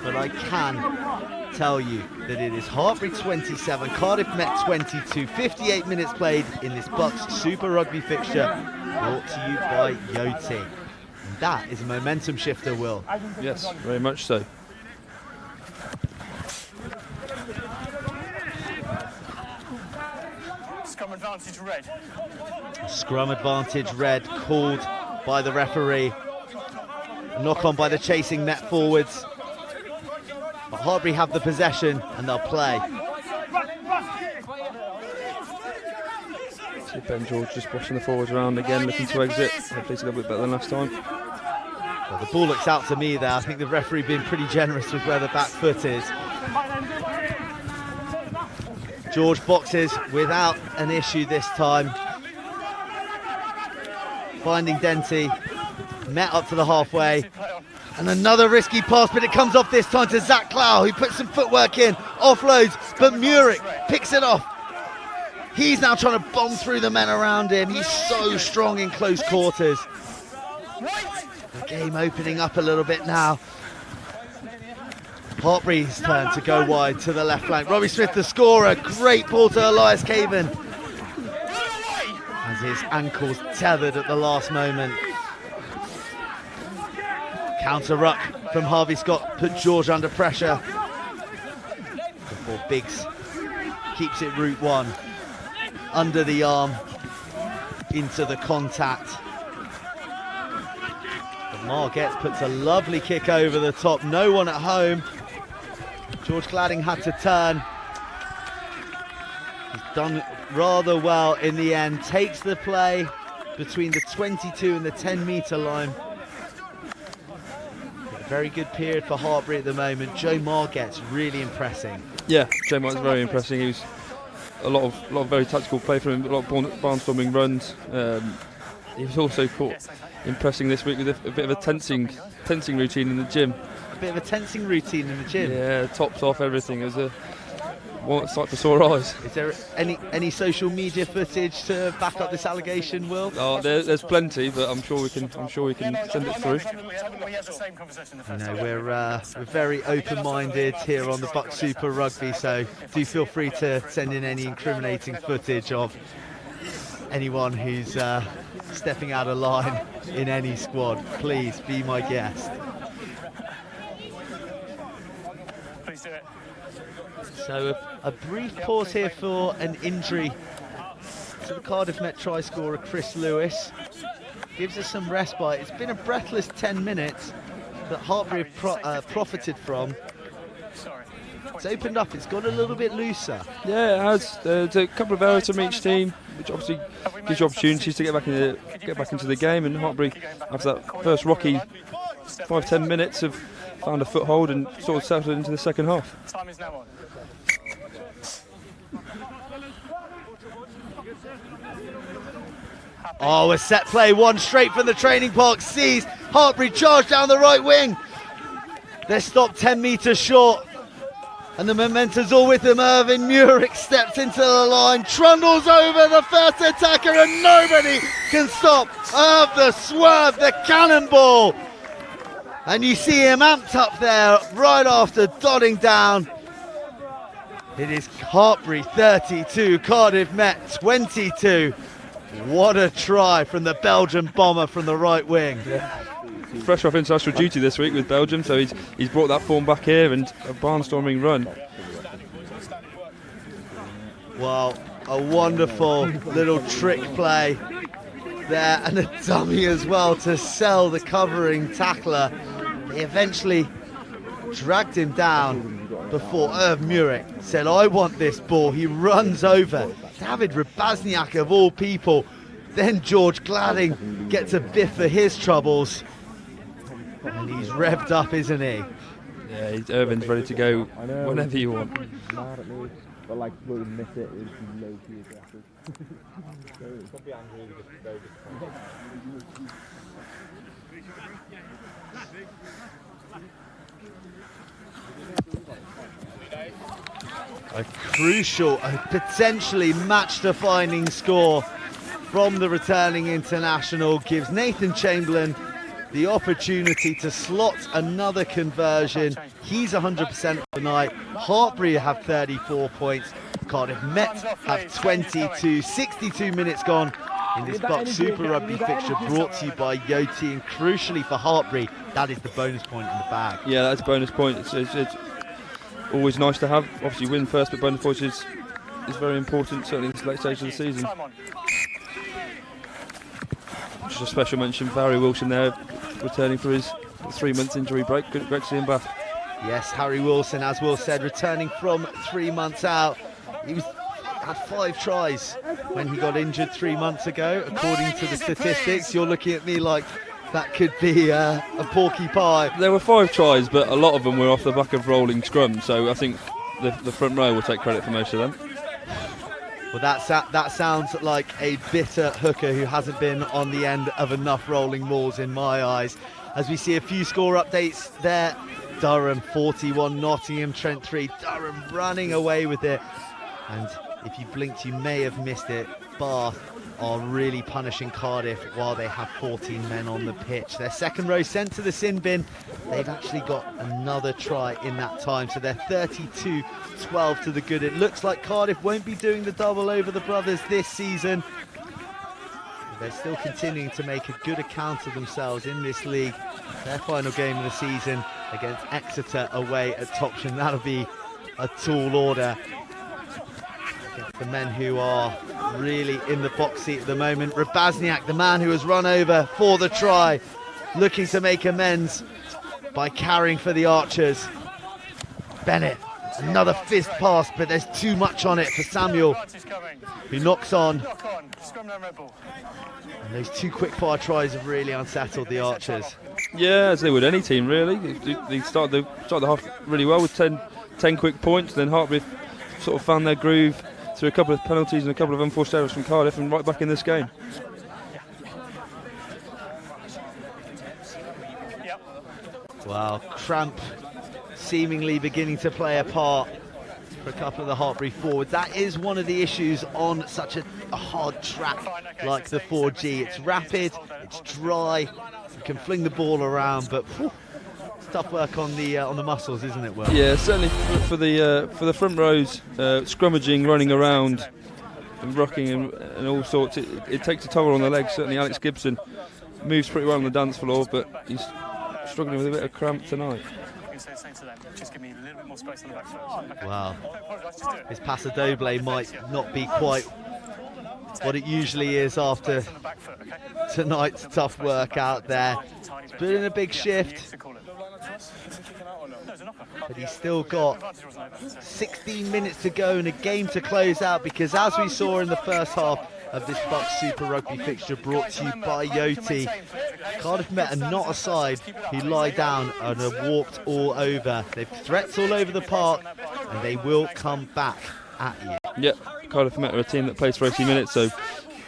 But I can tell you that it is Hartpury 27, Cardiff Met 22, 58 minutes played in this BUCS Super Rugby fixture, brought to you by Yoti. And that is a momentum shifter, Will.
Yes, very much so.
Scrum advantage red.
Scrum advantage red called by the referee. A knock on by the chasing Met forwards. But Hartpury have the possession and they'll play.
See Ben George just pushing the forwards around again, looking to exit. Hopefully it's a little bit better than last time.
Well, the ball looks out to me there. I think the referee being pretty generous with where the back foot is. George boxes without an issue this time. Finding Denty. Met up to the halfway. And another risky pass, but it comes off this time to Zach Clow, who puts some footwork in, offloads, but Murick picks it off. He's now trying to bomb through the men around him. He's so strong in close quarters. The game opening up a little bit now. Hartpury's turn to go wide to the left flank. Robbie Smith, the scorer. Great ball to Elias Caven, as his ankle's tethered at the last moment. Counter ruck from Harvey Scott put George under pressure before Biggs keeps it route 1 under the arm into the contact. But Margett puts a lovely kick over the top. No one at home. George Gladding had to turn. He's done rather well in the end. Takes the play between the 22 and the 10-metre line. Very good period for Hartpury at the moment. Joe Margett's really impressing.
Yeah, Joe Margett's very impressing. He was a lot of very tactical play from him, a lot of barnstorming runs. He was also caught impressing this week with a bit of a tensing routine in the gym.
A bit of a tensing routine in the gym?
Yeah, tops off everything. It was one sight for sore eyes.
Is there any social media footage to back up this allegation, Will?
Oh, there's plenty, but I'm sure we can send it through.
You know, we're very open-minded here on the BUCS Super Rugby, so do feel free to send in any incriminating footage of anyone who's stepping out of line in any squad. Please be my guest.
Please do it.
So a brief pause here for an injury to the Cardiff Met try scorer Chris Lewis. Gives us some respite. It's been a breathless 10 minutes that Hartpury have profited from. It's opened up, it's got a little bit looser.
Yeah, it has. There's a couple of errors from each team, which obviously gives you opportunities to get back into the game. And Hartpury, after that first rocky 5-10 minutes, have found a foothold and sort of settled into the second half.
Time is now on.
Oh, a set play, one straight from the training park. Sees Hartpury charge down the right wing. They're stopped 10 metres short. And the momentum's all with them. Irvin Murick steps into the line, trundles over the first attacker, and nobody can stop the swerve, the cannonball. And you see him amped up there right after dotting down. It is Hartpury 32, Cardiff Met 22. What a try from the Belgian bomber from the right wing.
Fresh off international duty this week with Belgium, so he's brought that form back here and a barnstorming run.
Well, a wonderful little trick play there, and a dummy as well to sell the covering tackler. He eventually dragged him down before Irv Murick said, I want this ball. He runs over David Rabazniak of all people. Then George Gladding gets a biff for his troubles. And he's revved up, isn't he?
Yeah, Irvin's ready to go whenever you want.
But like, we'll miss it, it's low key aggressive.
A crucial, potentially match-defining score from the returning international gives Nathan Chamberlain the opportunity to slot another conversion. He's 100% tonight. Hartpury have 34 points. Cardiff Met have 22. 62 minutes gone in this BUCS Super Rugby fixture, brought to you by Yoti. And crucially for Hartpury, that is the bonus point in the bag.
Yeah, that's a bonus point. It's always nice to have. Obviously win first, but bonus points is very important, certainly in this late stage of the season. Just a special mention, Barry Wilson there, returning for his 3-month injury break. Great to see him back.
Yes, Harry Wilson, as Will said, returning from 3 months out. He had 5 tries when he got injured 3 months ago, according to the statistics. You're looking at me like that could be a porky pie.
There were 5 tries, but a lot of them were off the back of rolling scrum, so I think the front row will take credit for most of them.
Well, that sounds like a bitter hooker who hasn't been on the end of enough rolling mauls in my eyes. As we see a few score updates there. Durham 41, Nottingham, Trent 3. Durham running away with it. And if you blinked, you may have missed it. Bath are really punishing Cardiff while they have 14 men on the pitch. Their second row sent to the sin bin. They've actually got another try in that time, so they're 32-12 to the good. It looks like Cardiff won't be doing the double over the brothers this season. They're still continuing to make a good account of themselves in this league. Their final game of the season against Exeter away at Topsham. That'll be a tall order against the men who are really in the box seat at the moment. Rabazniak, the man who has run over for the try, looking to make amends by carrying for the Archers. Bennett, another fist pass, but there's too much on it for Samuel, who knocks on. And those 2 quick-fire tries have really unsettled the Archers.
Yeah, as they would any team, really. They started the half really well with 10 quick points, then Hartpury sort of found their groove through a couple of penalties and a couple of unforced errors from Cardiff, and right back in this game.
Wow, cramp seemingly beginning to play a part for a couple of the Hartpury forwards. That is one of the issues on such a hard track like the 4G. It's rapid, it's dry, you can fling the ball around, but whew, it's tough work on the muscles, isn't it, Will?
Yeah, certainly for the front rows, scrummaging, running around and rocking and all sorts. It takes a toll on the legs. Certainly Alex Gibson moves pretty well on the dance floor, but he's struggling with a bit of cramp tonight.
Wow, his paso doble might not be quite what it usually is after tonight's tough work out there. He's put in a big shift. But he's still got 16 minutes to go and a game to close out, because as we saw in the first half of this BUCS Super Rugby fixture brought to you by Yoti, Cardiff Met are not a side who lie down and are walked all over. They've threats all over the park and they will come back at you.
Yep, Cardiff Met are a team that plays for 80 minutes, so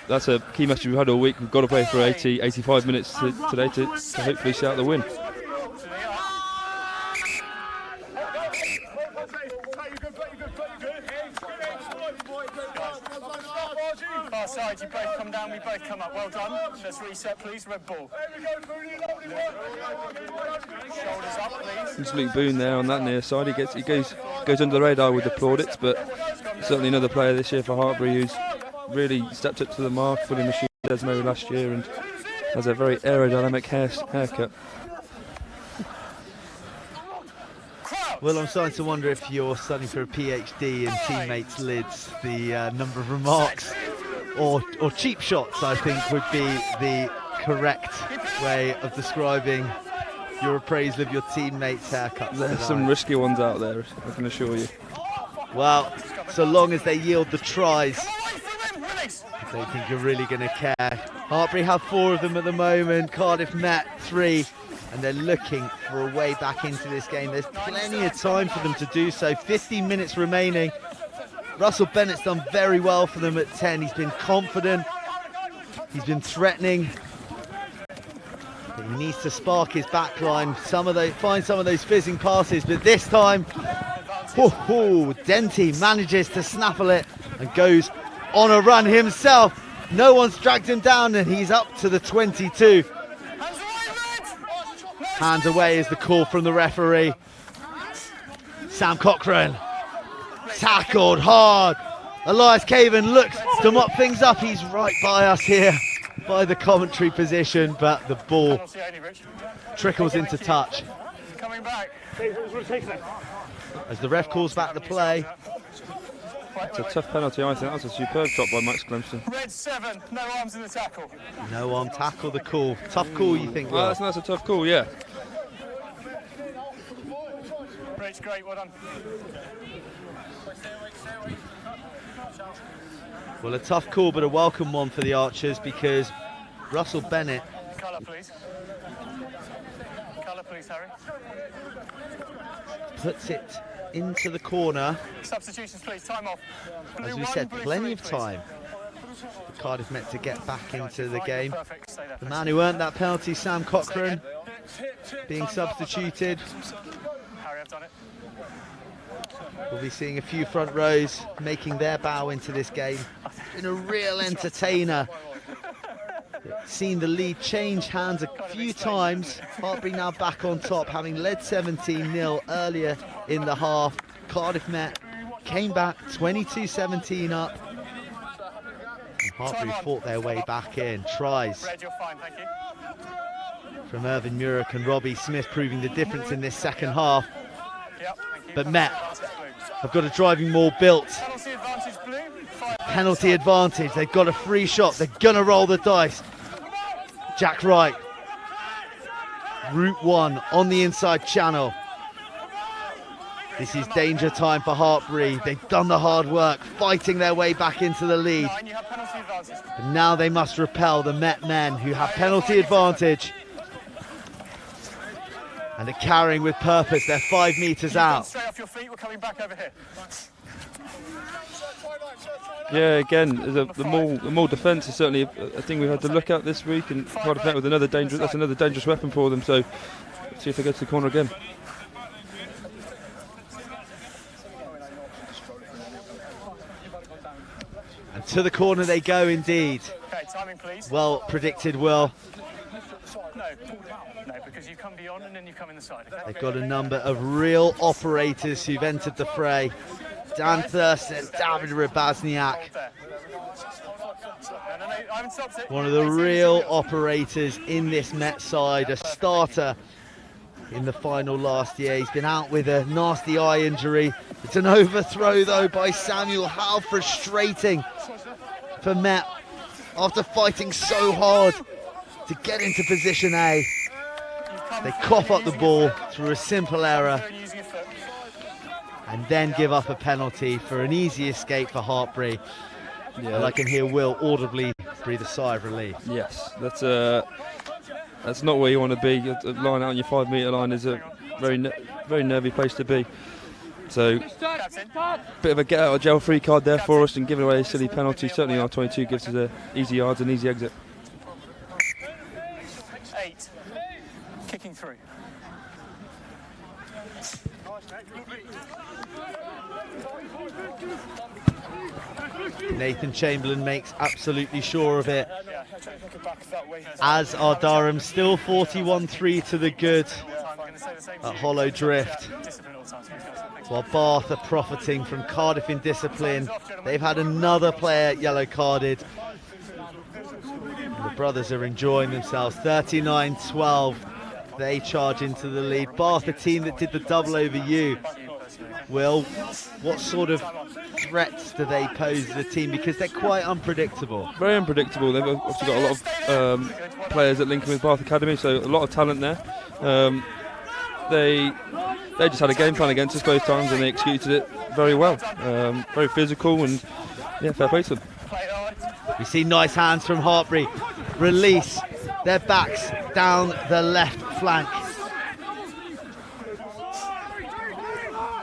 that's a key message we've had all week. We've got to play for 80, 85 minutes today to hopefully see out the win.
Far side, you both come down, we both come up. Well done. Let's reset, please. Red ball. Shoulders up, please.
It's Luke Boone there on that near side. He goes under the radar with the plaudits, but certainly another player this year for Hartpury who's really stepped up to the mark, fully machined Desmo last year, and has a very aerodynamic haircut.
Well, I'm starting to wonder if you're studying for a PhD in teammates' lids. The number of remarks or cheap shots, I think, would be the correct way of describing your appraisal of your teammates' haircuts.
There's some risky ones out there, I can assure you.
Well, so long as they yield the tries, I don't think you're really going to care. Hartpury have 4 of them at the moment, Cardiff Met 3. And they're looking for a way back into this game. There's plenty of time for them to do so. 15 minutes remaining. Russell Bennett's done very well for them at 10. He's been confident. He's been threatening. But he needs to spark his backline. Find some of those fizzing passes. But this time, Denty manages to snaffle it and goes on a run himself. No one's dragged him down, and he's up to the 22. Hands away is the call from the referee. Sam Cochrane tackled hard. Elias Caven looks to mop things up. He's right by us here by the commentary position, but the ball trickles into touch. As the ref calls back the play.
It's a tough penalty, I think. That was a superb shot by Max Clemson.
Red 7, no arms in the tackle.
No arm tackle, the call. Tough call, you think?
Well, that's a tough call, yeah.
Rich, great, well done.
Well, a tough call, but a welcome one for the Archers, because Russell Bennett...
Colour, please. Colour, please, Harry.
Puts it into the corner.
Substitutions, please. Time off.
As we said, plenty of time for Cardiff Met to get back into the game. The man who earned that penalty, Sam Cochrane, being substituted.
Harry, I've done it.
We'll be seeing a few front rows making their bow into this game. It's been a real entertainer. Seen the lead change hands a few times. Hartpury now back on top, having led 17-0 earlier in the half. Cardiff Met came back 22-17 up. And Hartpury fought their way back in. Tries from Irvin Murek and Robbie Smith proving the difference in this second half. But Met have got a driving maul built. Penalty advantage. They've got a free shot. They're going to roll the dice. Jack Wright, Route 1 on the inside channel. This is danger time for Hartpury. They've done the hard work, fighting their way back into the lead. And now they must repel the Met men, who have penalty advantage. And are carrying with purpose. They're 5 metres out.
Straight off your feet, we're coming back over here.
Yeah, again, the maul defence is certainly a thing we've had to look at this week, and Cardiff Met with another dangerous weapon for them. So let's see if they go to the corner again.
And to the corner they go indeed.
Okay, timing please.
Well predicted, Will.
No, because you come beyond and then you come in the side. Okay?
They've got a number of real operators who've entered the fray. Dan Thurston, David Rabazniak. One of the real operators in this Met side, a starter in the final last year. He's been out with a nasty eye injury. It's an overthrow though by Samuel. How frustrating for Met after fighting so hard to get into position A. They cough up the ball through a simple error and then give up a penalty for an easy escape for Hartpury. Yeah. And I can hear Will audibly breathe a sigh of relief.
Yes, that's not where you want to be. Line out on your 5 metre line is a very nervy place to be. So, bit of a get out of jail free card there for us, and giving away a silly penalty. Certainly our 22 gives us a easy yards and easy exit.
8. Kicking through.
Nathan Chamberlain makes absolutely sure of it, as are Durham. Still 41-3 to the good at Hollow Drift, while Bath are profiting from Cardiff indiscipline. They've had another player yellow carded. The brothers are enjoying themselves. 39-12, they charge into the lead. Bath, a team that did the double over you. Will, what sort of threats do they pose as a team? Because they're quite unpredictable.
Very unpredictable. They've obviously got a lot of players that link in with Bath Academy, so a lot of talent there. They just had a game plan against us both times, and they executed it very well. Very physical, and yeah, fair play to them.
We see nice hands from Hartpury. Release their backs down the left flank.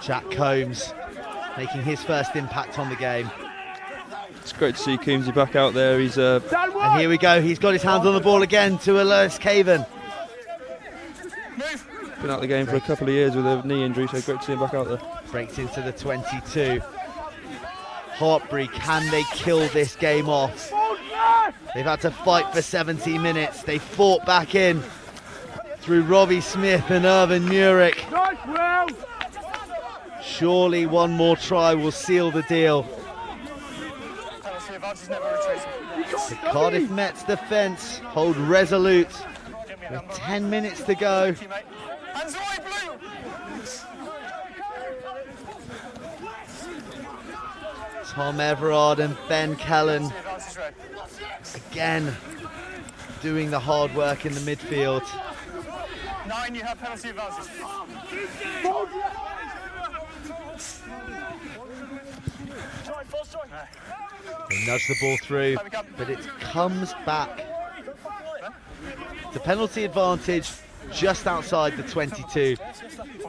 Jack Combs making his first impact on the game.
It's great to see Coomsy back out there. He's
and here we go. He's got his hands on the ball again to Lewis Caven.
Been out of the game for a couple of years with a knee injury, so great to see him back out there.
Breaks into the 22. Hartpury, can they kill this game off? They've had to fight for 70 minutes. They fought back in through Robbie Smith and Irvin Murick. Surely one more try will seal the deal. The Cardiff Met's defence hold resolute with 10 minutes to go. Tom Everard and Ben Kellen again doing the hard work in the midfield.
9, you have penalty advantage.
They nudge the ball through, but it comes back. The penalty advantage just outside the 22.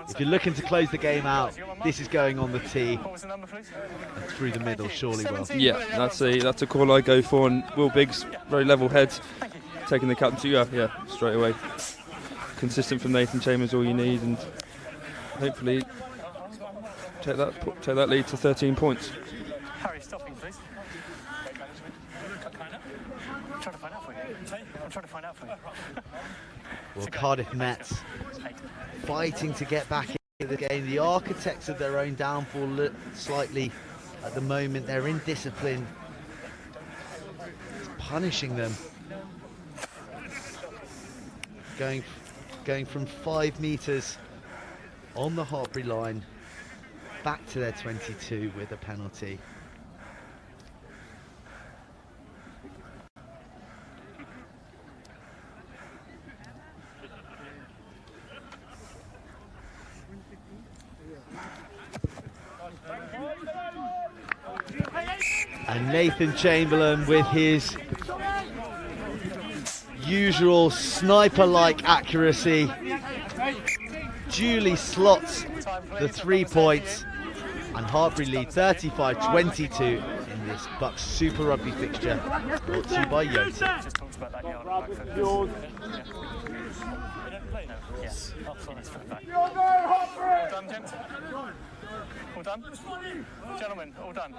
If you're looking to close the game out, this is going on the tee and through the middle, surely will.
Yeah, that's a call I go for, and Will Biggs, very level head, taking the captaincy. Yeah, straight away. Consistent from Nathan Chambers, all you need, and hopefully take that lead to 13 points.
Harry, stopping, please. I'm trying to find out for you.
Well, Cardiff Met fighting to get back into the game. The architects of their own downfall slightly at the moment. They're indiscipline. It's punishing them. Going from 5 metres on the Hartpury line back to their 22 with a penalty. And Nathan Chamberlain, with his usual sniper-like accuracy, duly slots the 3 points, and Hartpury lead 35-22 in this BUCS Super Rugby fixture, brought to you by Yoti.
All done? Gentlemen, all done.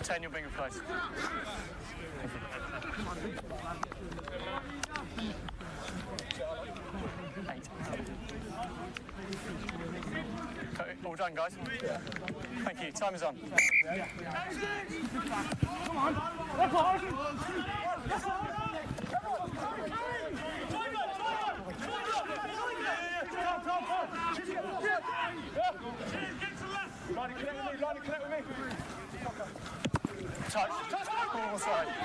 10, you'll bring a place. 8. All done, guys? Thank you. Time is on. Come on.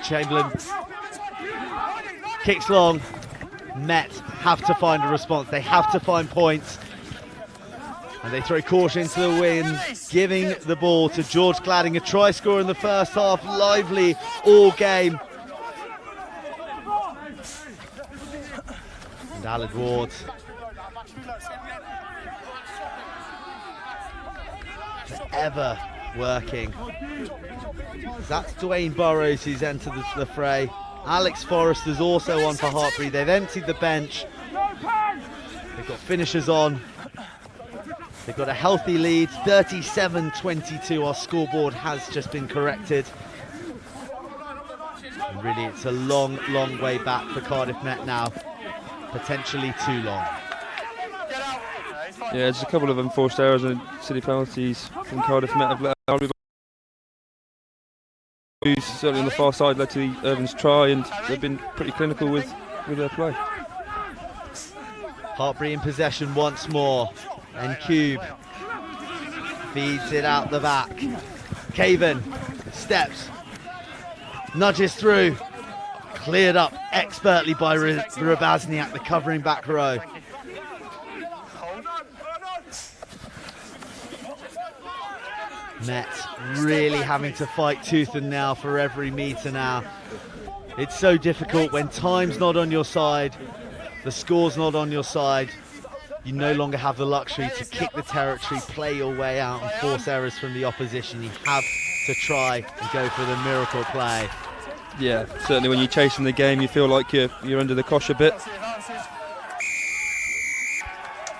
Chamberlain Kicks long. Met have to find a response. They have to find points. And they throw caution into the wind, giving the ball to George Gladding, a try scorer in the first half, lively all game. And Aled Ward. Forever working. That's Dwayne Burrows who's entered the fray. Alex Forrester's also on for Hartpury. They've emptied the bench. They've got finishers on. They've got a healthy lead, 37-22. Our scoreboard has just been corrected. And really, it's a long, long way back for Cardiff Met now. Potentially too long.
Yeah, there's a couple of enforced errors and silly penalties from Cardiff Met have let Hartpury certainly on the far side led to the Irvin's try, and they've been pretty clinical with their play.
Hartpury in possession once more. And Cube feeds it out the back. Caven steps, nudges through, cleared up expertly by Rabazniak, the covering back row. Met really having to fight tooth and nail for every metre now. It's so difficult when time's not on your side, the score's not on your side. You no longer have the luxury to kick the territory, play your way out and force errors from the opposition. You have to try and go for the miracle play.
Yeah, certainly when you're chasing the game, you feel like you're under the cosh a bit.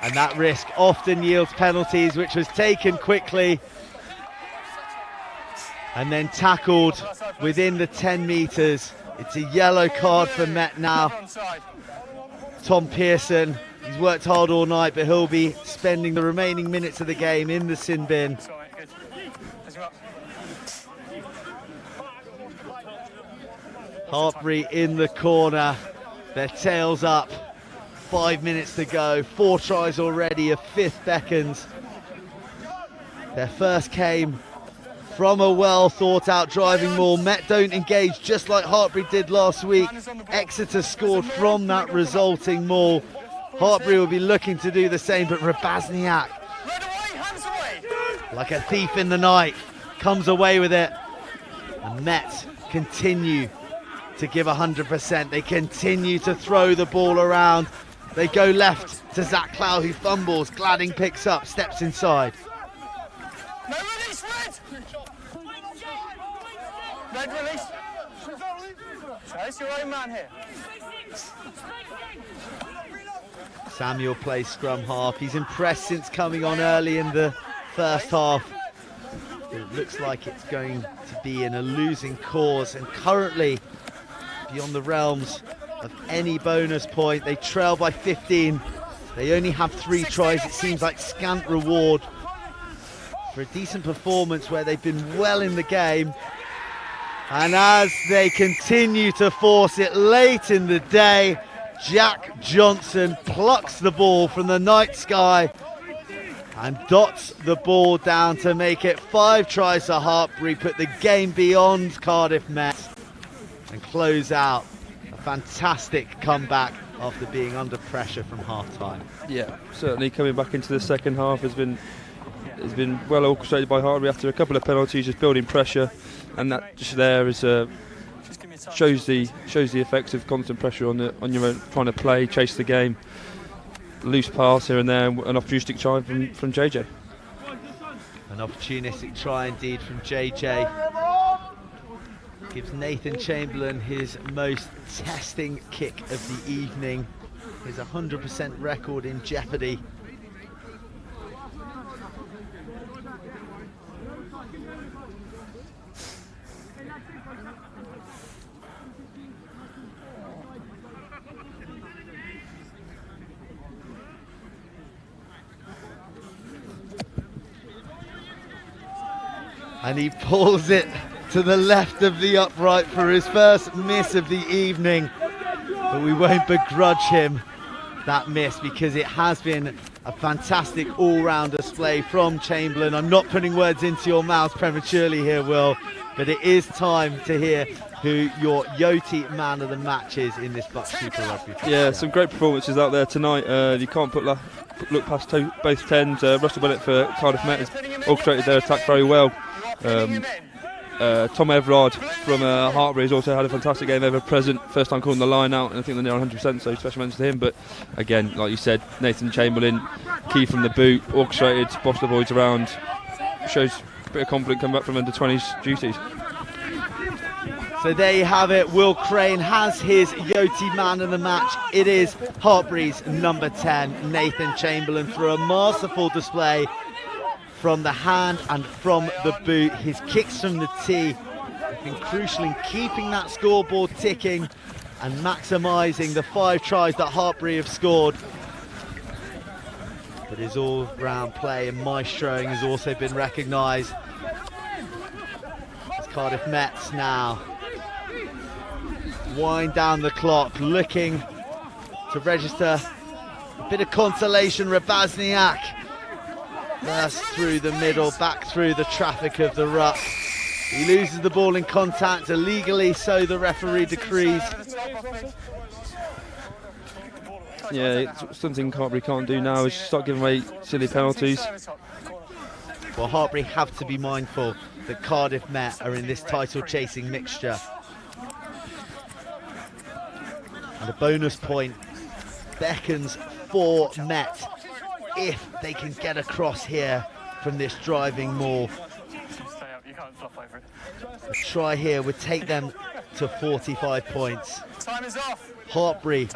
And that risk often yields penalties, which was taken quickly and then tackled within the 10 metres. It's a yellow card for Met now. Tom Pearson, he's worked hard all night, but he'll be spending the remaining minutes of the game in the sin bin. Hartpury in the corner, their tails up, 5 minutes to go, 4 tries already, a fifth beckons. Their first came from a well thought out driving maul. Met don't engage just like Hartpury did last week. Exeter scored from that resulting maul. Hartpury will be looking to do the same, but Rabazniak, like a thief in the night, comes away with it. And Met continue to give 100%. They continue to throw the ball around. They go left to Zach Clow, who fumbles. Gladding picks up, steps inside.
No release, Red! Red release. So it's your own man here.
Samuel plays scrum half. He's impressed since coming on early in the first half. It looks like it's going to be in a losing cause, and currently beyond the realms of any bonus point. They trail by 15. They only have 3 tries. It seems like scant reward for a decent performance where they've been well in the game. And as they continue to force it late in the day, Jack Johnson plucks the ball from the night sky and dots the ball down to make it 5 tries to Hartpury, put the game beyond Cardiff Met and close out a fantastic comeback after being under pressure from half-time.
Yeah, certainly coming back into the second half has been well orchestrated by Hartpury after a couple of penalties, just building pressure, and that just there is shows the effects of constant pressure on your own, trying to play, chase the game. Loose pass here and there, an opportunistic try from JJ.
An opportunistic try indeed from JJ. Gives Nathan Chamberlain his most testing kick of the evening. His 100% record in jeopardy. And he pulls it to the left of the upright for his first miss of the evening. But we won't begrudge him that miss, because it has been a fantastic all-round display from Chamberlain. I'm not putting words into your mouth prematurely here, Will, but it is time to hear who your Yoti man of the match is in this BUCS Super Rugby.
Yeah, some great performances out there tonight. You can't look past both 10s. Russell Bennett for Cardiff Met has orchestrated their attack very well. Tom Everard from Hartpury has also had a fantastic game, ever present, first time calling the line out, and I think they're near 100%, so special mention to him. But again, like you said, Nathan Chamberlain, key from the boot, orchestrated, bossed the boys around, shows a bit of confidence coming back from under-20s duties.
So there you have it. Will Crane has his Yoti man of the match. It is Hartpury's number 10, Nathan Chamberlain, for a masterful display from the hand and from the boot. His kicks from the tee have been crucial in keeping that scoreboard ticking and maximising the 5 tries that Hartpury have scored. But his all-round play and maestroing has also been recognised. As Cardiff Mets now wind down the clock, looking to register a bit of consolation. Rabazniak bursts through the middle, back through the traffic of the ruck. He loses the ball in contact, illegally, so the referee decrees.
Yeah, something Hartpury can't do now is start giving away silly penalties.
Well, Hartpury have to be mindful that Cardiff Met are in this title-chasing mixture. And a bonus point beckons for Met if they can get across here from this driving maul. A try here would take them to 45 points. Hartpury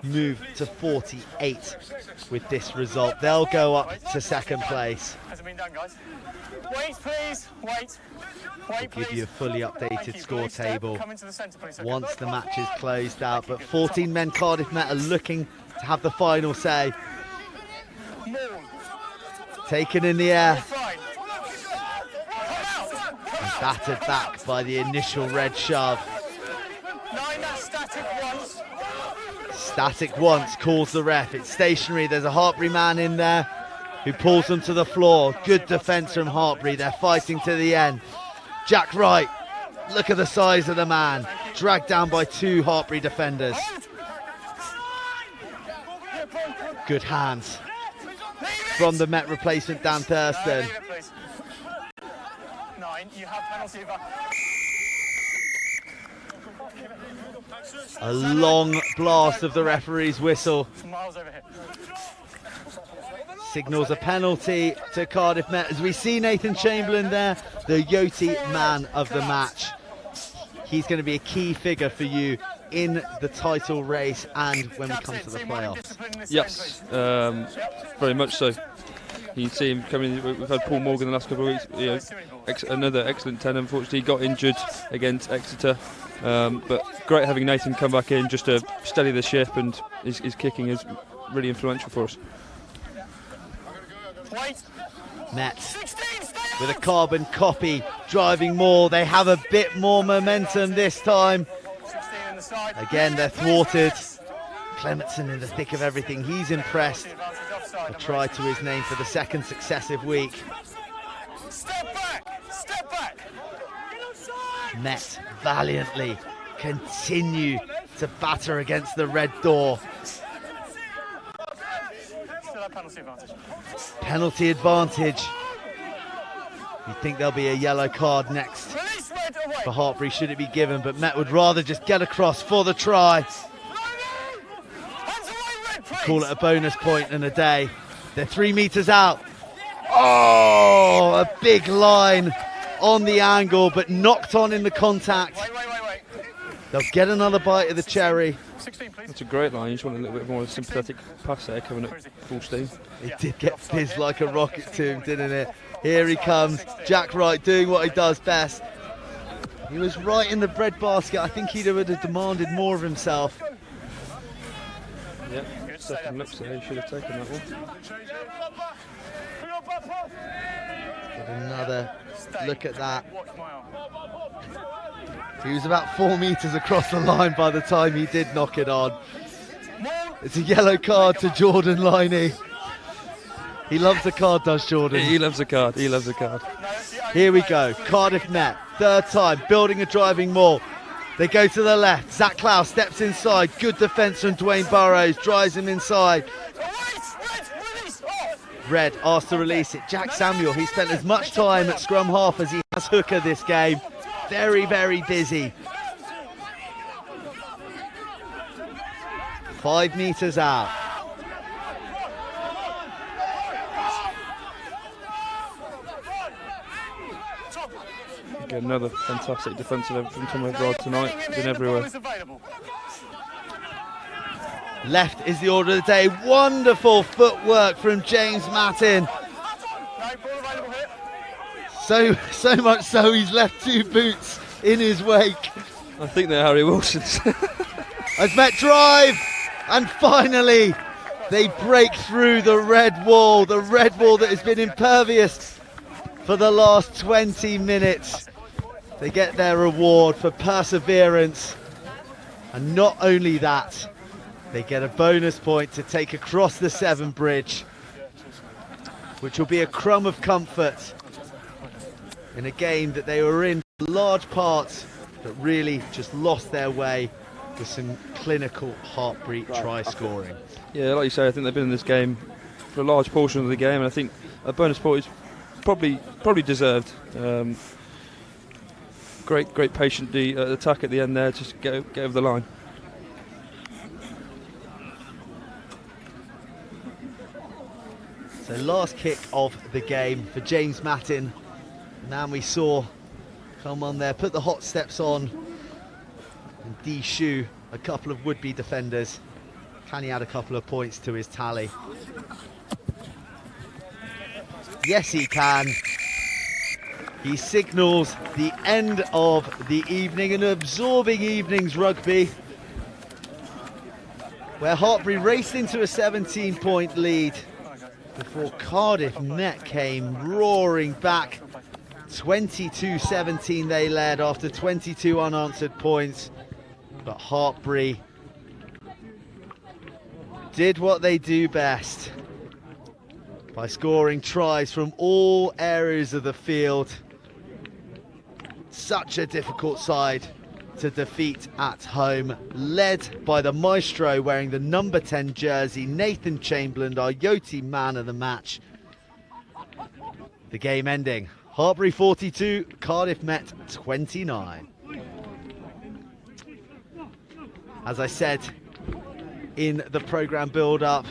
move to 48 with this result. They'll go up to second place.
Hasn't been done, guys. Wait, please. Wait.
We'll give you a fully updated score table once the match is closed out. But 14 men Cardiff Met are looking to have the final say. Taken in the air. And battered back by the initial red shove. Static once calls the ref. It's stationary. There's a Hartpury man in there who pulls them to the floor. Good defence from Hartpury. They're fighting to the end. Jack Wright, look at the size of the man. Dragged down by 2 Hartpury defenders. Good hands from the Met replacement, Dan Thurston.
9, you have penalty.
A long blast of the referee's whistle signals a penalty to Cardiff Met, as we see Nathan Chamberlain there, the Yoti man of the match. He's going to be a key figure for you in the title race and when we come to the playoffs.
Yes, very much so. You can see him coming. We've had Paul Morgan the last couple of weeks. You know, another excellent 10. Unfortunately, got injured against Exeter. But great having Nathan come back in just to steady the ship, and his kicking is really influential for us.
Met with a carbon copy, driving more. They have a bit more momentum this time. Again, they're thwarted. Clementson in the thick of everything. He's impressed. A try to his name for the second successive week.
Step back! Step back!
Met valiantly continue to batter against the red door.
Still have penalty advantage.
Penalty advantage. You think there'll be a yellow card next for Hartpury should it be given, but Met would rather just get across for the try. Call it a bonus point and a day. They're 3 metres out. Oh, a big line on the angle, but knocked on in the contact.
Wait.
They'll get another bite of the cherry.
16, please.
That's a great line. You just want a little bit more sympathetic pass there, coming at full steam.
It did get fizzed like a rocket to him, didn't it? Here he comes, Jack Wright doing what he does best. He was right in the breadbasket. I think he would have demanded more of himself.
Yep, second look, so he should have taken that one.
Get another look at that. He was about 4 metres across the line by the time he did knock it on. It's a yellow card to Jordan Liney. He loves a card, does Jordan?
He loves a card, he loves a card.
Here we go, Cardiff Met, third time, building a driving maul. They go to the left. Zach Clough steps inside. Good defence from Dwayne Burrows. Drives him inside. Red asked to release it. Jack Samuel, he spent as much time at scrum half as he has hooker this game. Very, very busy. 5 metres out.
Again, another fantastic defensive effort from Tom O'Brien tonight. Been everywhere.
Left is the order of the day. Wonderful footwork from James Mattin. So much so he's left 2 boots in his wake.
I think they're Harry Wilson's.
As Met drive, and finally they break through the red wall that has been impervious for the last 20 minutes. They get their reward for perseverance, and not only that, they get a bonus point to take across the Severn Bridge, which will be a crumb of comfort in a game that they were in for large parts, but really just lost their way with some clinical Hartpury try scoring.
Yeah, like you say, I think they've been in this game for a large portion of the game, and I think a bonus point is probably deserved. Great patient attack at the end there, just get over the line.
So last kick of the game for James Mattin. Man we saw come on there, put the hot steps on and de-shoe a couple of would-be defenders. Can he add a couple of points to his tally? Yes, he can. He signals the end of the evening, an absorbing evening's rugby, where Hartpury raced into a 17-point lead before Cardiff Met came roaring back. 22-17 they led after 22 unanswered points, but Hartpury did what they do best by scoring tries from all areas of the field. Such a difficult side to defeat at home, led by the maestro wearing the number 10 jersey, Nathan Chamberlain, our Yoti man of the match. The game ending, Hartpury 42, Cardiff Met 29. As I said in the programme build-up,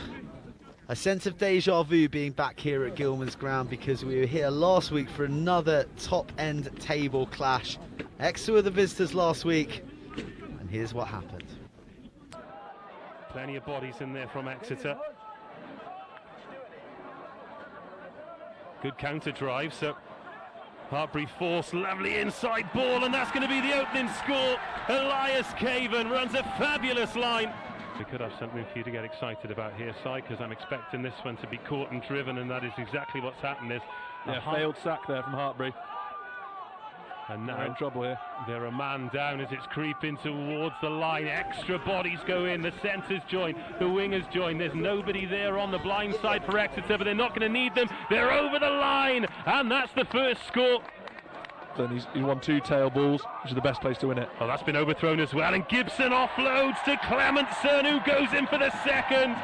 a sense of deja vu being back here at Gilman's Ground, because we were here last week for another top-end table clash. Exeter were the visitors last week, and here's what happened.
Plenty of bodies in there from Exeter. Good counter drive, so Hartpury force, lovely inside ball, and that's going to be the opening score. Elias Caven runs a fabulous line. We could have something for you to get excited about here, Si, because I'm expecting this one to be caught and driven, and that is exactly what's happened. There's
a failed sack there from Hartpury.
And now
they're in trouble here.
They're a man down as it's creeping towards the line. Extra bodies go in, the centres join, the wingers join. There's nobody there on the blind side for Exeter, but they're not going to need them. They're over the line, and that's the first score.
Then he won 2 tail balls, which is the best place to win it.
Oh, that's been overthrown as well, and Gibson offloads to Clementson, who goes in for the second.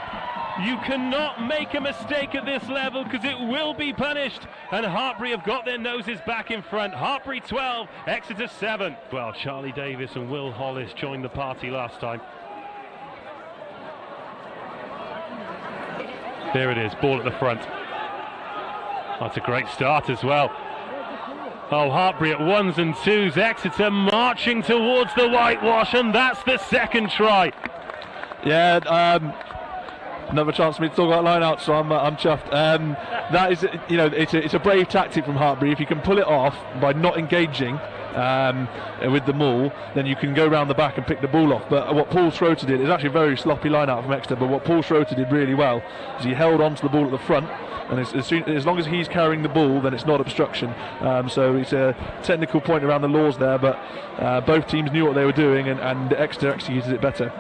You cannot make a mistake at this level, because it will be punished, and Hartpury have got their noses back in front. Hartpury 12, Exeter 7. Well, Charlie Davis and Will Hollis joined the party last time. There it is, ball at the front. That's a great start as well. Oh, Hartpury at 1s and 2s, Exeter marching towards the whitewash, and that's the second try.
Yeah, another chance for me to talk about line-out, so I'm chuffed. That is, it's a brave tactic from Hartpury. If you can pull it off by not engaging with the maul, then you can go round the back and pick the ball off. But what Paul Schroeder did is actually a very sloppy line-out from Exeter, but what Paul Schroeder did really well is he held on to the ball at the front, and as long as he's carrying the ball, then it's not obstruction. So it's a technical point around the laws there, but both teams knew what they were doing, and Exeter executed it better.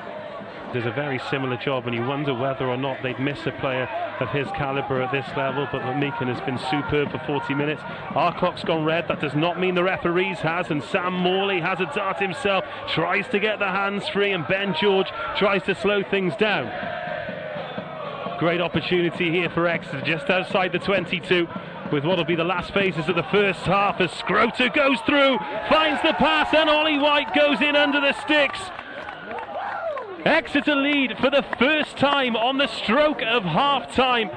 does a very similar job, and you wonder whether or not they'd miss a player of his calibre at this level. But Meekin has been superb for 40 minutes. Our clock's gone red. That does not mean the referees has, and Sam Morley has a dart himself, tries to get the hands free, and Ben George tries to slow things down. Great opportunity here for Exeter, just outside the 22, with what will be the last phases of the first half, as Scrota goes through, finds the pass, and Ollie White goes in under the sticks. Exeter lead for the first time on the stroke of half-time.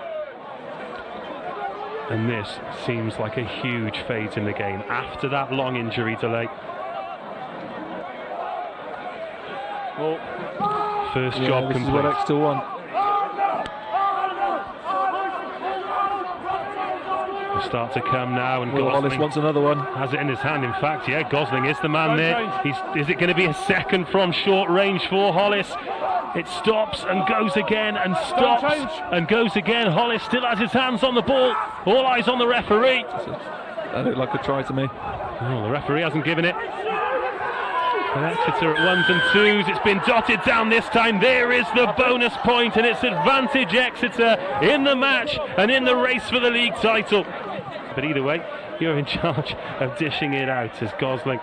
And this seems like a huge fate in the game after that long injury delay.
Well,
first job
this
complete.
Is what Exeter won.
Start to come now, and
Will Hollis wants another one.
Has it in his hand. In fact, yeah, Gosling is the man there. Is it going to be a second from short range for Hollis? It stops and goes again and stops and goes again. Hollis still has his hands on the ball. All eyes on the referee.
That looked like a try to me.
Oh, the referee hasn't given it. And Exeter at 1s and 2s. It's been dotted down this time. There is the bonus point, and it's advantage Exeter in the match and in the race for the league title. But either way, you're in charge of dishing it out as Gosling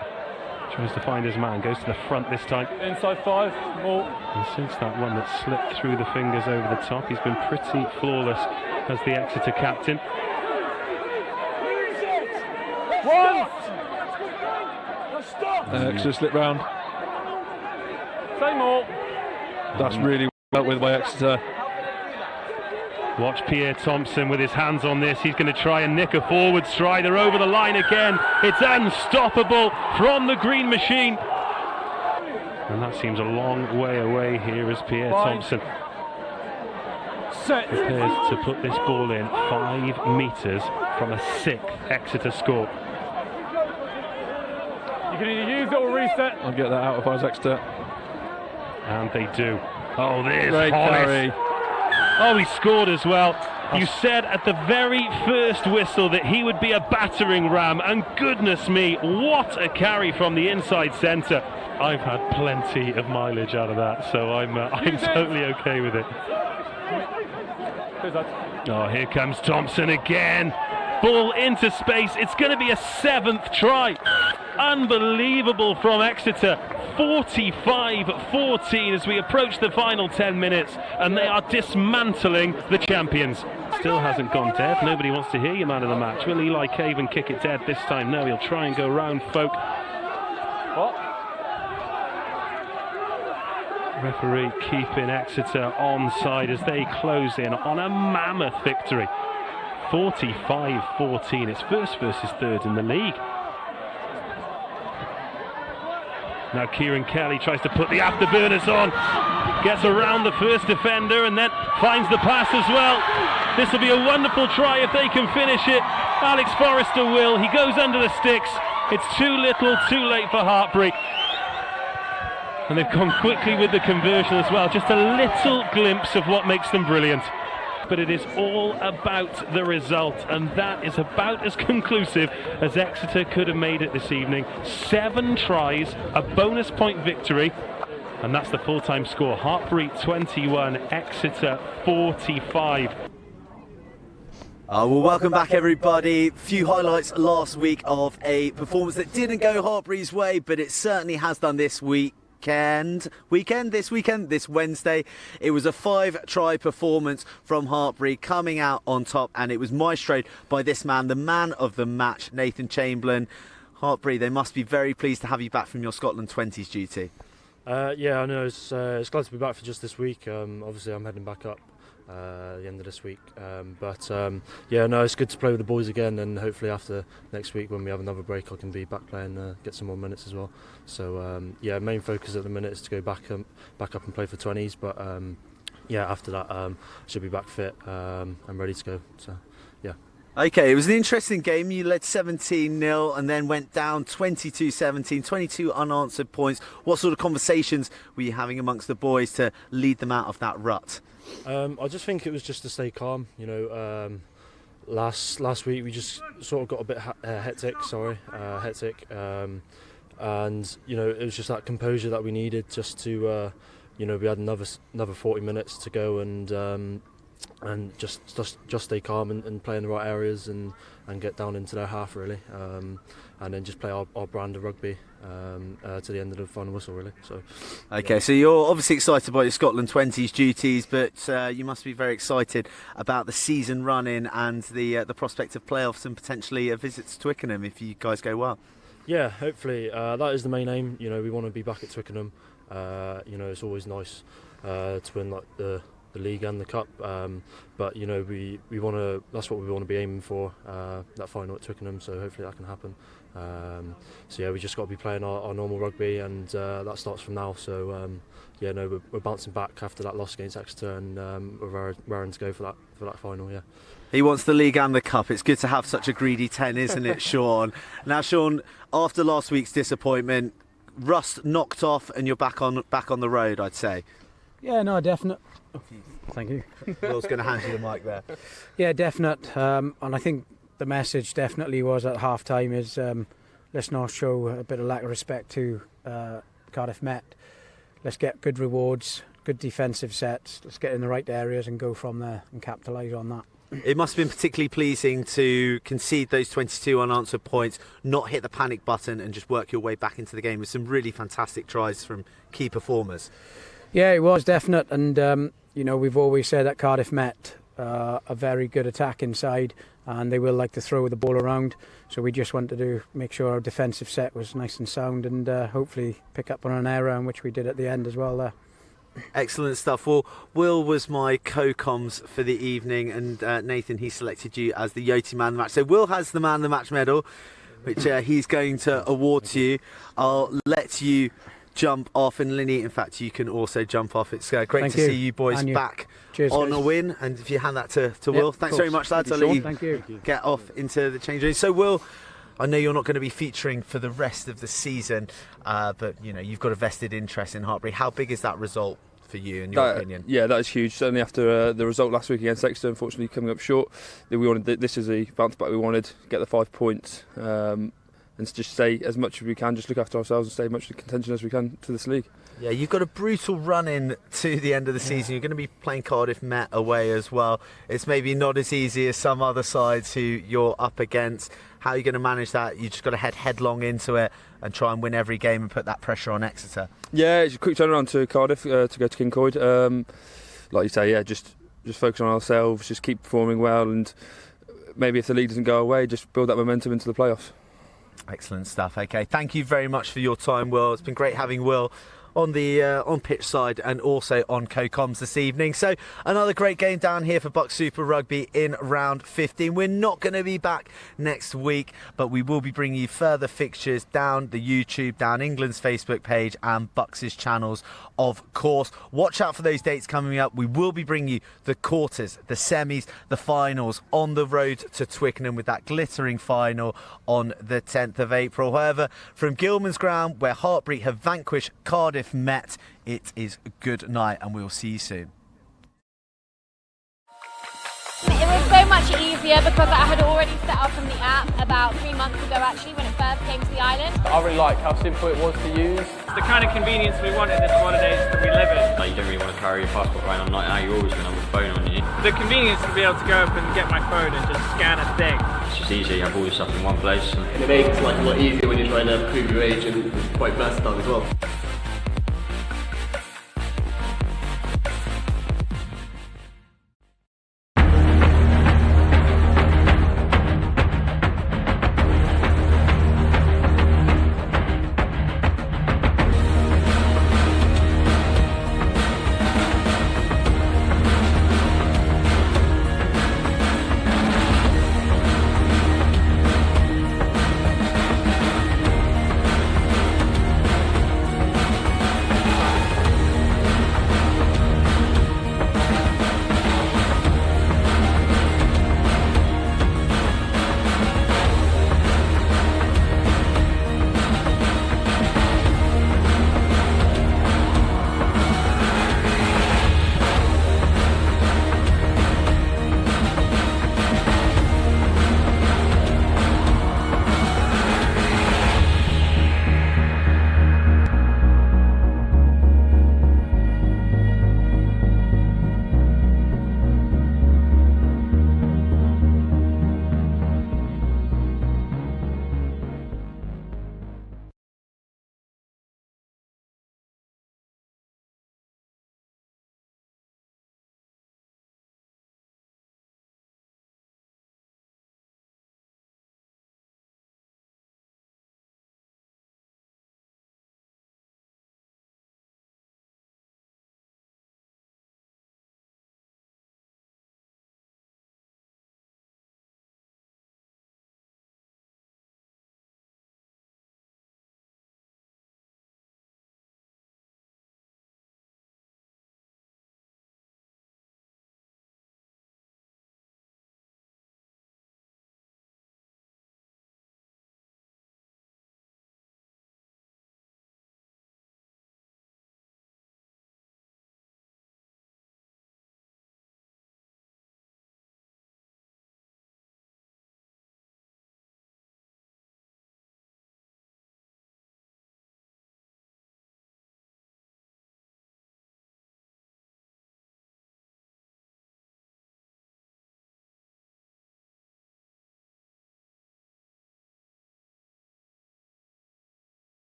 tries to find his man, goes to the front this time.
Inside 5, more.
And since that one that slipped through the fingers over the top, he's been pretty flawless as the Exeter captain.
Exeter slip round.
Say more.
That's really well with by Exeter.
Watch Pierre Thompson with his hands on this. He's going to try and nick a forward stride. They're over the line again. It's unstoppable from the green machine. And that seems a long way away here as Pierre Thompson prepares to put this ball in 5 metres from a 6th Exeter score.
You can either use it or reset.
I'll get that out if I was Exeter.
And they do. Oh, there's
Great
Hollis.
carry.
Oh, he scored as well. You said at the very first whistle that he would be a battering ram, and goodness me, what a carry from the inside centre. I've had plenty of mileage out of that, so I'm totally okay with it. Oh, here comes Thompson again. Ball into space. It's going to be a 7th try. Unbelievable from Exeter. 45-14 as we approach the final 10 minutes, and they are dismantling the champions. Still hasn't gone dead. Nobody wants to hear your man of the match. Will Eli Caven kick it dead this time? No, he'll try and go round folk.
What?
Referee keeping Exeter onside as they close in on a mammoth victory. 45-14. It's first versus third in the league. Now Kieran Kelly tries to put the afterburners on, gets around the first defender and then finds the pass as well. This will be a wonderful try if they can finish it. Alex Forrester will. He goes under the sticks. It's too little, too late for Hartpury. And they've gone quickly with the conversion as well. Just a little glimpse of what makes them brilliant. But it is all about the result, and that is about as conclusive as Exeter could have made it this evening. 7 tries, a bonus point victory, and that's the full-time score. Hartpury 21, Exeter 45.
Well, welcome back, everybody. Few highlights last week of a performance that didn't go Hartpury's way, but it certainly has done this this Wednesday. It was a 5-try performance from Hartpury coming out on top, and it was maestroed by this man, the man of the match, Nathan Chamberlain. Hartpury, they must be very pleased to have you back from your Scotland 20s duty.
Yeah, I know, it's glad to be back for just this week. Obviously I'm heading back up at the end of this week, yeah, no, it's good to play with the boys again, and hopefully after next week when we have another break I can be back playing, get some more minutes as well. So yeah, main focus at the minute is to go back up and play for 20s, but yeah, after that I should be back fit and ready to go, so yeah.
Okay, it was an interesting game. You led 17-0 and then went down 22-17, 22 unanswered points. What sort of conversations were you having amongst the boys to lead them out of that rut?
I just think it was just to stay calm. You know, last week we just sort of got a bit hectic, and you know, it was just that composure that we needed just to we had another 40 minutes to go, and just stay calm and play in the right areas and get down into their half really, and then just play our brand of rugby to the end of the final whistle really. So
okay, so you're obviously excited by your Scotland 20s duties, but you must be very excited about the season running and the prospect of playoffs and potentially a visit to Twickenham if you guys go well.
Yeah, hopefully that is the main aim. We want to be back at Twickenham. It's always nice to win like the league and the cup, but we want to. That's what we want to be aiming for, that final at Twickenham. So hopefully that can happen. We just got to be playing our normal rugby, and that starts from now. So we're bouncing back after that loss against Exeter, and we're raring to go for that final. Yeah.
He wants the league and the cup. It's good to have such a greedy 10, isn't it, Sean? Now, Sean, after last week's disappointment, rust knocked off, and you're back on the road, I'd say.
Yeah, no, definite. Thank you.
Will's going to hand you the mic there.
Yeah, definite. And I think the message definitely was at half-time is let's not show a bit of lack of respect to Cardiff Met. Let's get good rewards, good defensive sets. Let's get in the right areas and go from there and capitalise on that.
It must have been particularly pleasing to concede those 22 unanswered points, not hit the panic button and just work your way back into the game with some really fantastic tries from key performers.
Yeah, it was definite, and we've always said that Cardiff Met a very good attacking side, and they will like to throw the ball around, so we just wanted to make sure our defensive set was nice and sound, and hopefully pick up on an error, and which we did at the end as well there.
Excellent stuff. Well, Will was my co-coms for the evening, and Nathan, he selected you as the Yoti Man of the Match. So Will has the Man of the Match medal, which he's going to award to you. I'll let you jump off, and Linny, in fact, you can also jump off. It's great to see you boys back on a win, and if you hand that to Will. Thanks very much, lads. I'll let you get off into the change room. So Will, I know you're not going to be featuring for the rest of the season, but you've got a vested interest in Hartpury. How big is that result for you, in your opinion?
Yeah, that is huge. Certainly after the result last week against Exeter, unfortunately coming up short. We wanted this is a bounce back. We wanted get the 5 points and just stay as much as we can. Just look after ourselves and stay as much in contention as we can to this league.
Yeah, you've got a brutal run in to the end of the season. You're going to be playing Cardiff Met away as well. It's maybe not as easy as some other sides who you're up against. How are you going to manage that? You just got to head headlong into it and try and win every game and put that pressure on Exeter.
Yeah, it's a quick turnaround to Cardiff to go to King Coyd. Like you say, yeah, just focus on ourselves, just keep performing well, and maybe if the league doesn't go away, just build that momentum into the playoffs.
Excellent stuff. Okay, thank you very much for your time, Will. It's been great having Will on the on pitch side and also on co-coms this evening. So another great game down here for BUCS Super Rugby in round 15. We're not going to be back next week, but we will be bringing you further fixtures down the YouTube, down England's Facebook page and BUCS's channels, of course. Watch out for those dates coming up. We will be bringing you the quarters, the semis, the finals on the road to Twickenham, with that glittering final on the 10th of April. However, from Gilman's Ground, where Hartpury have vanquished Cardiff Met, it is good night, and we'll see you soon.
It was so much easier because I had already set up from the app about 3 months ago actually, when it first came to the island.
I really like how simple it was to use.
It's the kind of convenience we want in this holidays that we live in.
Like, you don't really want to carry your passport around on night out, you're always going to have a phone on you.
The convenience to be able to go up and get my phone and just scan a thing.
It's just easy, you have all your stuff in one place.
And it makes life a lot easier when you're trying to prove your age and quite blessed on as well.